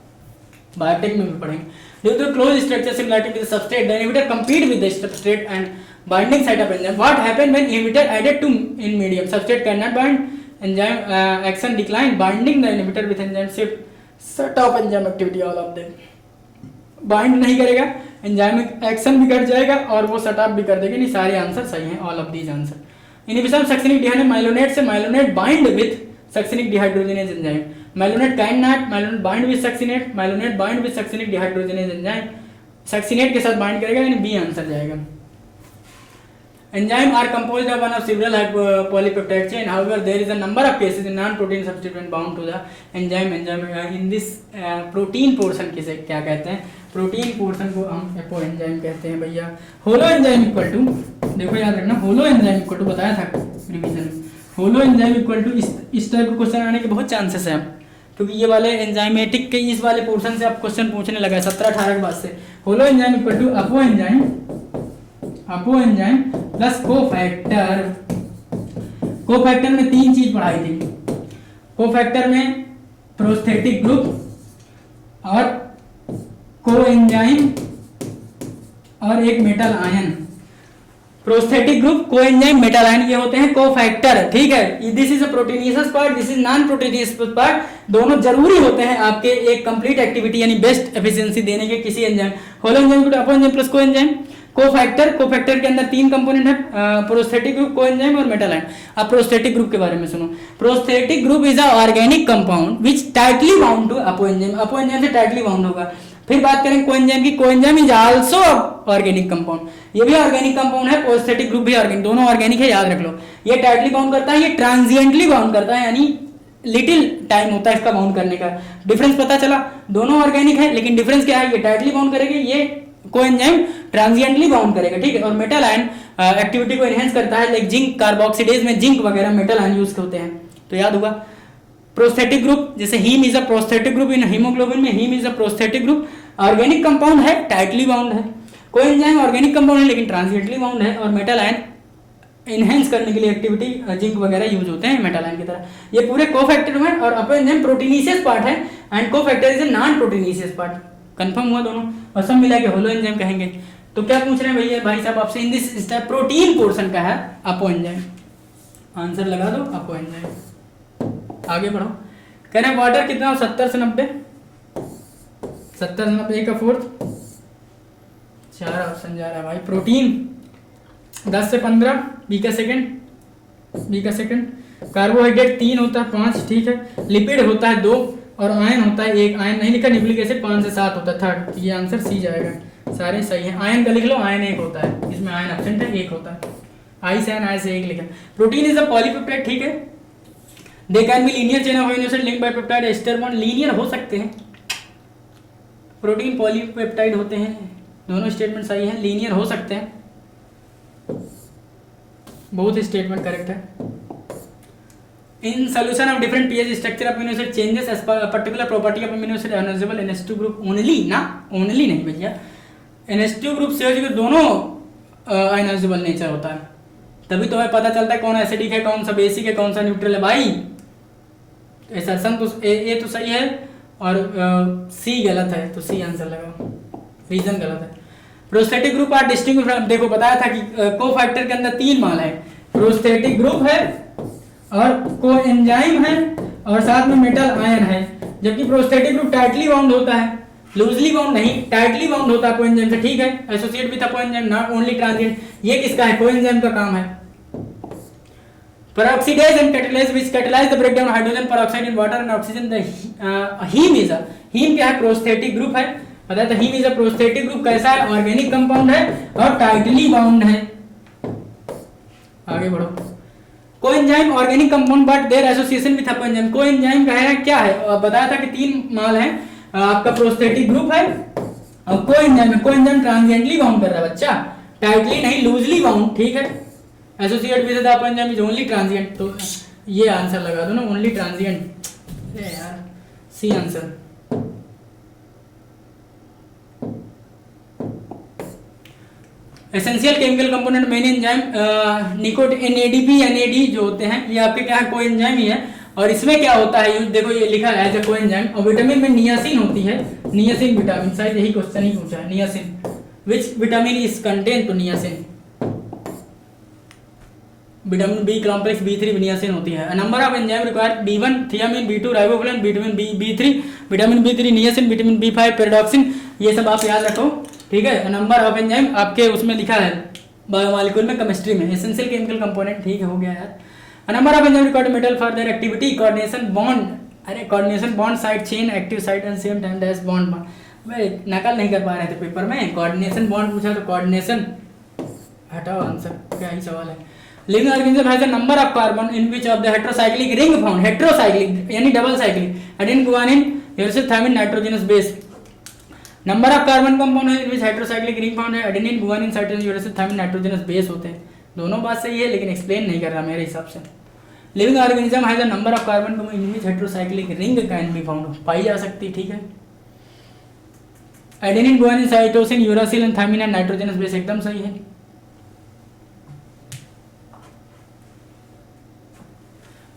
बायोटेक में भी पढ़ेंगे। Due to close structure similarity with substrate the inhibitor compete with the substrate and binding site of enzyme. What happen when inhibitor added to in medium? Substrate cannot bind, enzyme action decline, binding the inhibitor with enzyme shift, set off enzyme activity, all of them. Bind नहीं करेगा, enzymic action भी घट जाएगा और वो सट of भी कर देगा। नहीं, सारे आंसर सही हैं, all of these answer. Inhibition succinic dehydrogenase malonate से malonate bind with succinic dehydrogenase enzyme. Malonate can not, malonate bind with succinate, malonate bind with succinic dehydrogenase enzyme. Succinate के साथ बाइंड करेगा, यानी बी आंसर जाएगा। Enzyme are composed of one of several polypeptide chain. However, there is a number of cases in non-protein substituent bound to the enzyme. In this protein portion किसे क्या कहते हैं? Protein portion को हम apo enzyme कहते हैं भैया। होलो enzyme equal to, देखो याद रखना, होलो एंजाइम इक्वल टू बताया था रिवीजन में, होलो एंजाइम इक्वल टू इस टाइप का क्वेश्चन आने के बहुत चांसेस हैं, क्योंकि ये वाले एंजाइमेटिक के इस वाले पोर्शन से आप क्वेश्चन पूछने लगा है 17-18 के बाद से। Holo enzyme equal to apo enzyme plus cofactor. Cofactor में 3 चीज पढ़ाई थी। कोफैक्टर में प्रोस्थेटिक ग्रुप और कोएंजाइम और एक metal ion. Prosthetic group, coenzyme, metal ion, ये होते हैं कोफैक्टर, ठीक है। This is a proteinaceous part, this is non proteinaceous part. दोनों जरूरी होते हैं आपके एक कंप्लीट एक्टिविटी यानी बेस्ट एफिशिएंसी देने के किसी enzyme. Holo enzyme apo enzyme plus coenzyme. Cofactor, cofactor के अंदर 3 कंपोनेंट है, प्रोस्थेटिक ग्रुप, कोएंजाइम और मेटल आयन। अब प्रोस्थेटिक ग्रुप के बारे में सुनो। Prosthetic group is a organic compound which tightly bound to apo enzyme. Apo enzyme से टाइटली बाउंड होगा। फिर बात करें कोएंजाइम की, coenzyme is also organic compound, ये भी ऑर्गेनिक कंपाउंड है। प्रोस्थेटिक ग्रुप भी ऑर्गेनिक, दोनों ऑर्गेनिक है, याद रख लो। ये टाइटली बाउंड करता है, ये ट्रांजिएंटली बाउंड करता है, यानी लिटिल टाइम होता है इसका बाउंड करने का। डिफरेंस पता चला, दोनों ऑर्गेनिक है, लेकिन डिफरेंस क्या है, ये टाइटली बाउंड करेगी, ये कोएंजाइम ट्रांजिएंटली बाउंड करेगा, ठीक है। और मेटल आयन एक्टिविटी को एनहेंस करता है, लाइक जिंक, कार्बोक्सिलेज में जिंक वगैरह मेटल आयन यूज होते हैं, तो याद होगा। प्रोस्थेटिक ग्रुप, जैसे heme is a prosthetic group, in haemoglobin में heme is a prosthetic group, organic compound है, टाइटली बाउंड है। कोएंजाइम ऑर्गेनिक कंपाउंड है लेकिन ट्रांजिएंटली बाउंड है, और मेटल आयन इनहेंस करने के लिए एक्टिविटी जिंक वगैरह यूज होते हैं मेटल आयन की तरह। ये पूरे कोफैक्टर में, और अपो एंजाइम प्रोटीनिशियस पार्ट है and cofactor is a non proteinaceous part. Confirm हुआ दोनों, और सब मिला के होलो एंजाइम कहेंगे। तो क्या पूछ रहे हैं भैया भाई साहब आपसे, इन दिस प्रोटीन पोर्शन का है अपो एंजाइम, आंसर लगा दो अपो एंजाइम। आगे बढ़ो, कह रहे हैं वाटर कितना, 70 से 90, 70 से 90, एक का फोर्थ, 4 ऑप्शन जा रहा है भाई। प्रोटीन 10 से 15, बी का सेकंड। कार्बोहाइड्रेट 3 होता है, 5, ठीक है। लिपिड होता है 2, और आयन होता है 1, आयन नहीं लिखा, न्यूक्लिक एसिड 5 से 7 होता है, थर्ड। ये आंसर सी जाएगा, सारे सही हैं। आयन का लिख लो, आयन 1 होता है, इसमें आयन एब्सेंट है, 1 होता है। आई से आयन, आई से 1 लिखा। प्रोटीन इज अ पॉलीपेप्टाइड, ठीक है। They can be linear chain of amino acid linked by peptide ester bond, linear हो सकते हैं। प्रोटीन पॉलीपेप्टाइड होते हैं, दोनों स्टेटमेंट सही है, लीनियर हो सकते हैं, बहुत स्टेटमेंट करेक्ट है। In solution of different pH structure of amino acid changes as per a particular property of amino acid ionizable NH2 group only, ना only नहीं भैया, NH2 ग्रुप से दोनों आयनाइजेबल नेचर होता है, तभी तो हमें पता चलता है कौन एसिडिक है, कौन सा बेसिक है, कौन सा न्यूट्रल है भाई। एसर्शन तो ए तो सही है और सी गलत है, तो सी आंसर लगा, रीजन गलत है। प्रोस्थेटिक ग्रुप आर डिस्टिंग्विश, देखो बताया था कि कोफैक्टर के अंदर 3 मान है, प्रोस्थेटिक ग्रुप है और कोएंजाइम है और साथ में मेटल आयन है। जबकि प्रोस्थेटिक ग्रुप टाइटली बाउंड होता है, लूजली बाउंड नहीं, टाइटली बाउंड होता है कोएंजाइम से, ठीक है। Associate with coenzyme, not only transient. ये किसका है, कोएंजाइम का काम है। peroxidase and catalase which catalyze the breakdown of hydrogen peroxide in water and oxygen, the heme is a, heme क्या है, प्रोस्थेटिक ग्रुप है, बताया था। heme is a prosthetic group कैसा है, ऑर्गेनिक कंपाउंड है और टाइटली बाउंड है। आगे बढ़ो, coenzyme organic compound but their association with apoenzyme, coenzyme का है क्या है, बताया था कि 3 माल है, आपका प्रोस्थेटिक ग्रुप है और कोएंजाइम है। कोएंजाइम ट्रांजिएंटली बाउंड कर रहा है बच्चा, टाइटली नहीं, लूजली बाउंड, ठीक है। Associate with apoenzyme is only transient, तो ये आंसर लगा दो ना, ओनली ट्रांजिएंट। अरे यार, C answer. Essential chemical component main enzyme nicotine, NADP, NAD जो होते हैं ये आपके क्या है, कोएंजाइम ही है। और इसमें क्या होता है यूज, देखो ये लिखा है एज ए कोएंजाइम, और विटामिन में नियासिन होती है, नियासिन विटामिन, शायद यही क्वेश्चन ही पूछा है, niacin which vitamin is contain, तो niacin, vitamin B complex B3 niacin होती है। Number of enzyme required B1 thiamine, B2 riboflavin, vitamin B3 vitamin B3 niacin, vitamin B5 pyridoxine, ये सब आप याद रखो, ठीक है। नंबर ऑफ एंजाइम आपके उसमें लिखा है बायोमॉलिक्यूल में, केमिस्ट्री में, एसेंशियल केमिकल कंपोनेंट, ठीक है, हो गया यार। Number of enzyme required metal for their activity, coordination bond, अरे coordination bond side chain active site and same time dash bond, वे नकल नहीं कर पा रहे थे पेपर में, कोऑर्डिनेशन बॉन्ड पूछा तो कोऑर्डिनेशन हटाओ, आंसर क्या ही सवाल है। Living organism has a number of carbon in which of the heterocyclic ring found, heterocyclic यानी double cyclic, adenine guanine uracil thymine nitrogenous base, number of carbon compound in which heterocyclic ring found है, adenine guanine cytosine uracil thymine nitrogenous base होते हैं। दोनों बात सही है लेकिन explain नहीं कर रहा मेरे हिसाब से। Living organism has a number of carbon in which heterocyclic ring can be found, पाई जा सकती, ठीक है। Adenine guanine cytosine uracil and thymine and nitrogenous base एकदम सही है।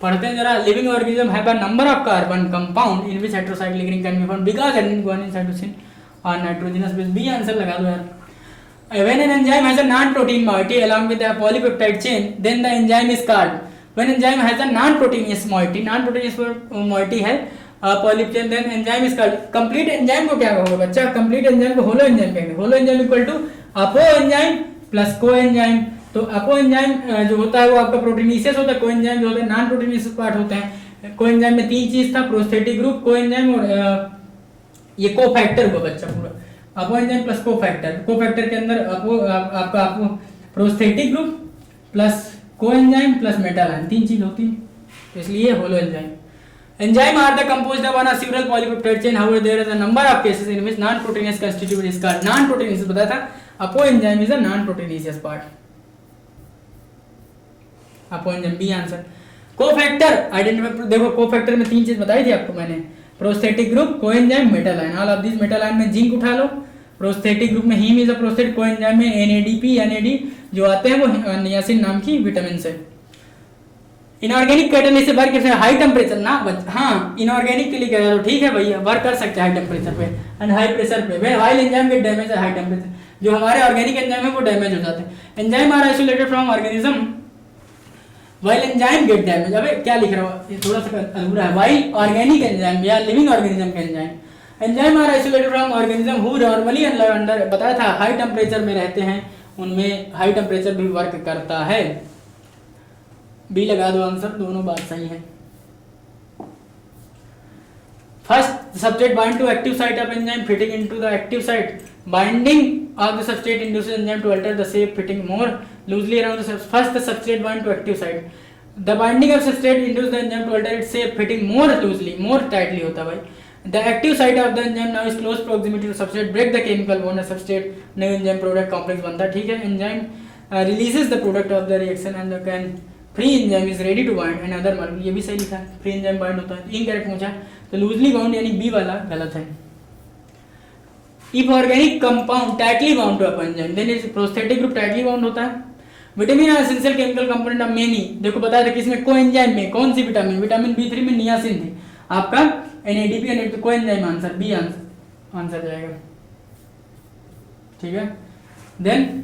पढ़ते हैं जरा, living organism have a number of carbon compound in which heterocyclic ring can be found because adenine guanine cytosine और नाइट्रोजनस बेस, बी आंसर लगा दो यार। When an enzyme has a non-protein moiety along with a polypeptide chain, then the enzyme is called. When enzyme has a non-proteinous moiety, non-proteinous moiety है polyp chain, then enzyme is called. Complete enzyme को क्या कहोगे बच्चा? Complete enzyme को holo enzyme कहेंगे। Holo enzyme equal to apo enzyme plus coenzyme. तो apo enzyme जो होता है वो आपका प्रोटीनेसियस होता है, को एंजाइम जो होता है नॉन प्रोटीनेसियस पार्ट होते हैं। को एंजाइम में तीन चीज था, प्रोस्थेटिक ग्रुप, को एंजाइम और ये को फैक्टर हुआ बच्चा पूरा। Apo enzyme plus cofactor के अंदर आपका prosthetic group plus coenzyme plus metal ion, तीन चीज होती है, तो इसलिए holo enzyme. Enzyme are the composed of a several polypeptide chain, however there is a number of cases in which non proteinaceous constitute is called. Non proteinaceous बताया था, apo enzyme is a non proteinaceous part. Apo enzyme B answer. Cofactor identify, देखो cofactor में तीन चीज बताई थी आपको मैंने, prosthetic group, coenzyme, metal ion. All of this metal ion में जिंक उठा लो, प्रोस्थेटिक ग्रुप में heme is a prosthetic, coenzyme में एनएडीपी एनएडी जो आते हैं वो नियासिन नाम की विटामिन से। इनऑर्गेनिक कैटालिसिस वर्क कैसे, हाई टेम्परेचर ना हाँ, इनऑर्गेनिक के लिए कह रहा हूं, ठीक है भैया, वर्क कर सकते हैं हाई टेम्परेचर पे एंड हाई प्रेशर पे। While enzyme get damage high temperature, जो हमारे ऑर्गेनिक एंजाइम है वो डैमेज हो जाते हैं। Enzyme are isolated from organism while enzyme get damage. अबे क्या लिख रहा हूँ, ये थोड़ा सा अधूरा है। व्हाइल ऑर्गेनिक एंजाइम या लिविंग ऑर्गेनिज्म के enzyme, enzyme are isolated from organism who normally under, बताया था हाई टेम्परेचर में रहते हैं, उनमें हाई टेम्परेचर भी वर्क करता है। बी लगा दो आंसर, दोनों बात सही है। First substrate bind to active site of enzyme fitting into the active site, binding of the substrate induces enzyme to alter the shape fitting more loosely around the first the substrate bind to active site, the binding of substrate induces the enzyme to alter its shape fitting more loosely, more tightly होता है भाई। the active site of the enzyme now is close proximity to substrate, break the chemical bond of substrate, new enzyme product complex बनता है, ठीक है। enzyme releases the product of the reaction and the can free enzyme is ready to bind and other molecule, ये भी सही लिखा है, free enzyme bind होता है। इनकरेक्ट पूछा तो loosely bound यानी बी वाला गलत है। If organic compound tightly bound to a enzyme, then its prosthetic group tightly bound होता है। Vitamin are essential chemical component of many, देखो बताया था किसमें, कोएंजाइम में। कौन सी विटामिन, विटामिन B3 में नियासिन थी, आपका NADP NAD coenzyme answer B answer जाएगा, ठीक है। देन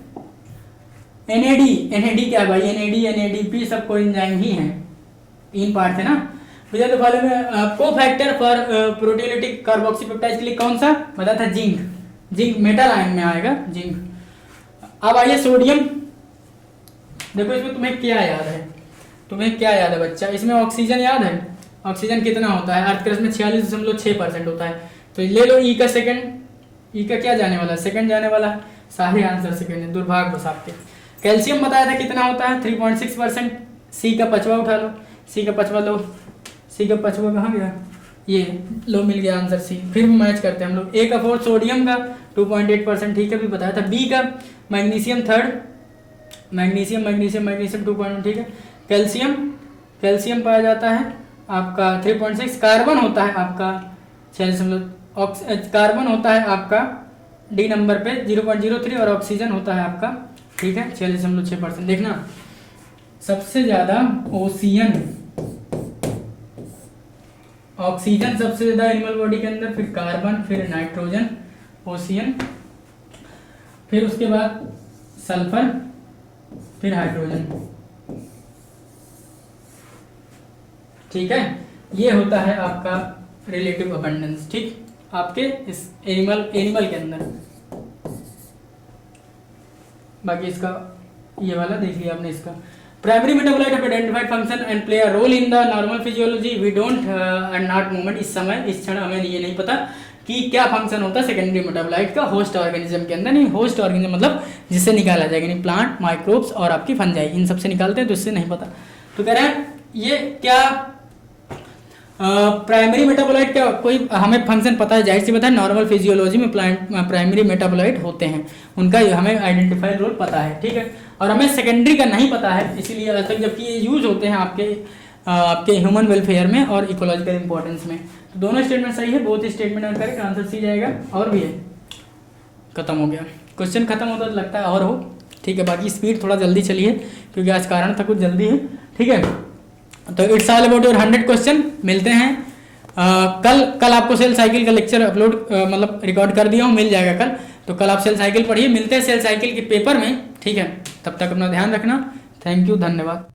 एनएडी क्या भाई, एनएडीपी सब कोएंजाइम ही हैं, तीन पार्ट थे ना। With the following cofactor for proteolytic carboxypeptide के लिए कौन सा बताया था, जिंक मेटल आयन में आएगा जिंक। अब आइए सोडियम, देखो इसमें तुम्हें क्या याद है बच्चा, इसमें ऑक्सीजन याद है, ऑक्सीजन कितना होता है अर्थ क्रस्ट में 46.6% होता है, तो ले लो ई का सेकंड, ई का क्या जाने वाला है, सेकंड जाने वाला है, सारे आंसर सेकंड है, दुर्भाग्य बस आपके। कैल्शियम बताया था कितना होता है 3.6%, सी का पचवा उठा लो, सी का पचवा लो, सी का पचवा कहाँ गया, ये लो मिल गया आंसर सी। फिर मैच करते हैं हम लोग, ए का फोर्थ सोडियम का 2.8%, ठीक है भी बताया था। बी का मैग्नीशियम थर्ड, मैग्नीशियम 2.1, ठीक है। कैल्शियम पाया जाता है आपका 3.6, कार्बन होता है आपका 6, कार्बन होता है आपका डी नंबर पे 0.03 और ऑक्सीजन होता है आपका, ठीक है 46.6%। देखना सबसे ज्यादा ऑक्सीजन सबसे ज्यादा एनिमल बॉडी के अंदर, फिर कार्बन, फिर नाइट्रोजन, ओसियन, फिर उसके बाद सल्फर, फिर हाइड्रोजन। ठीक है, ये होता है आपका रिलेटिव अबंडेंस, ठीक, आपके इस एनिमल के अंदर। बाकी इसका ये वाला देख लिया आपने। इसका primary metabolite have identified function and play a role in the normal physiology, we don't and not moment, इस क्षण हमें ये नहीं पता कि क्या फंक्शन होता है सेकेंडरी मेटाबोलाइट का होस्ट ऑर्गेनिज्म के अंदर। नहीं, होस्ट ऑर्गेनिज्म मतलब जिससे निकाला जाएगा, नहीं प्लांट, माइक्रोब्स और आपकी फंजाई, इन सबसे निकालते हैं, तो इससे नहीं पता। तो कह रहे हैं ये क्या प्राइमरी मेटाबोलाइट क्या कोई हमें फंक्शन पता है, जाहिर सी पता है, नॉर्मल फिजियोलॉजी में प्लांट प्राइमरी मेटाबोलाइट होते हैं, उनका हमें आइडेंटिफाइड रोल पता है, ठीक है। और हमें सेकेंडरी का नहीं पता है, इसीलिए आज तक, जबकि ये यूज होते हैं आपके ह्यूमन वेलफेयर में और इकोलॉजिकल इंपॉर्टेंस में। तो दोनों स्टेटमेंट सही है, बहुत statement answer correct, answer C जाएगा। और भी है, खत्म हो गया क्वेश्चन, खत्म होता तो लगता है और हो, ठीक है। बाकी स्पीड थोड़ा जल्दी चलिए क्योंकि आज कारण था कुछ जल्दी है, ठीक है। तो it's all about your 100 question. मिलते हैं कल आपको सेल साइकिल का लेक्चर अपलोड मतलब रिकॉर्ड कर दिया हूँ, मिल जाएगा कल। तो कल आप सेल साइकिल पढ़िए, मिलते हैं सेल साइकिल के पेपर में, ठीक है। तब तक अपना ध्यान रखना। थैंक यू, धन्यवाद।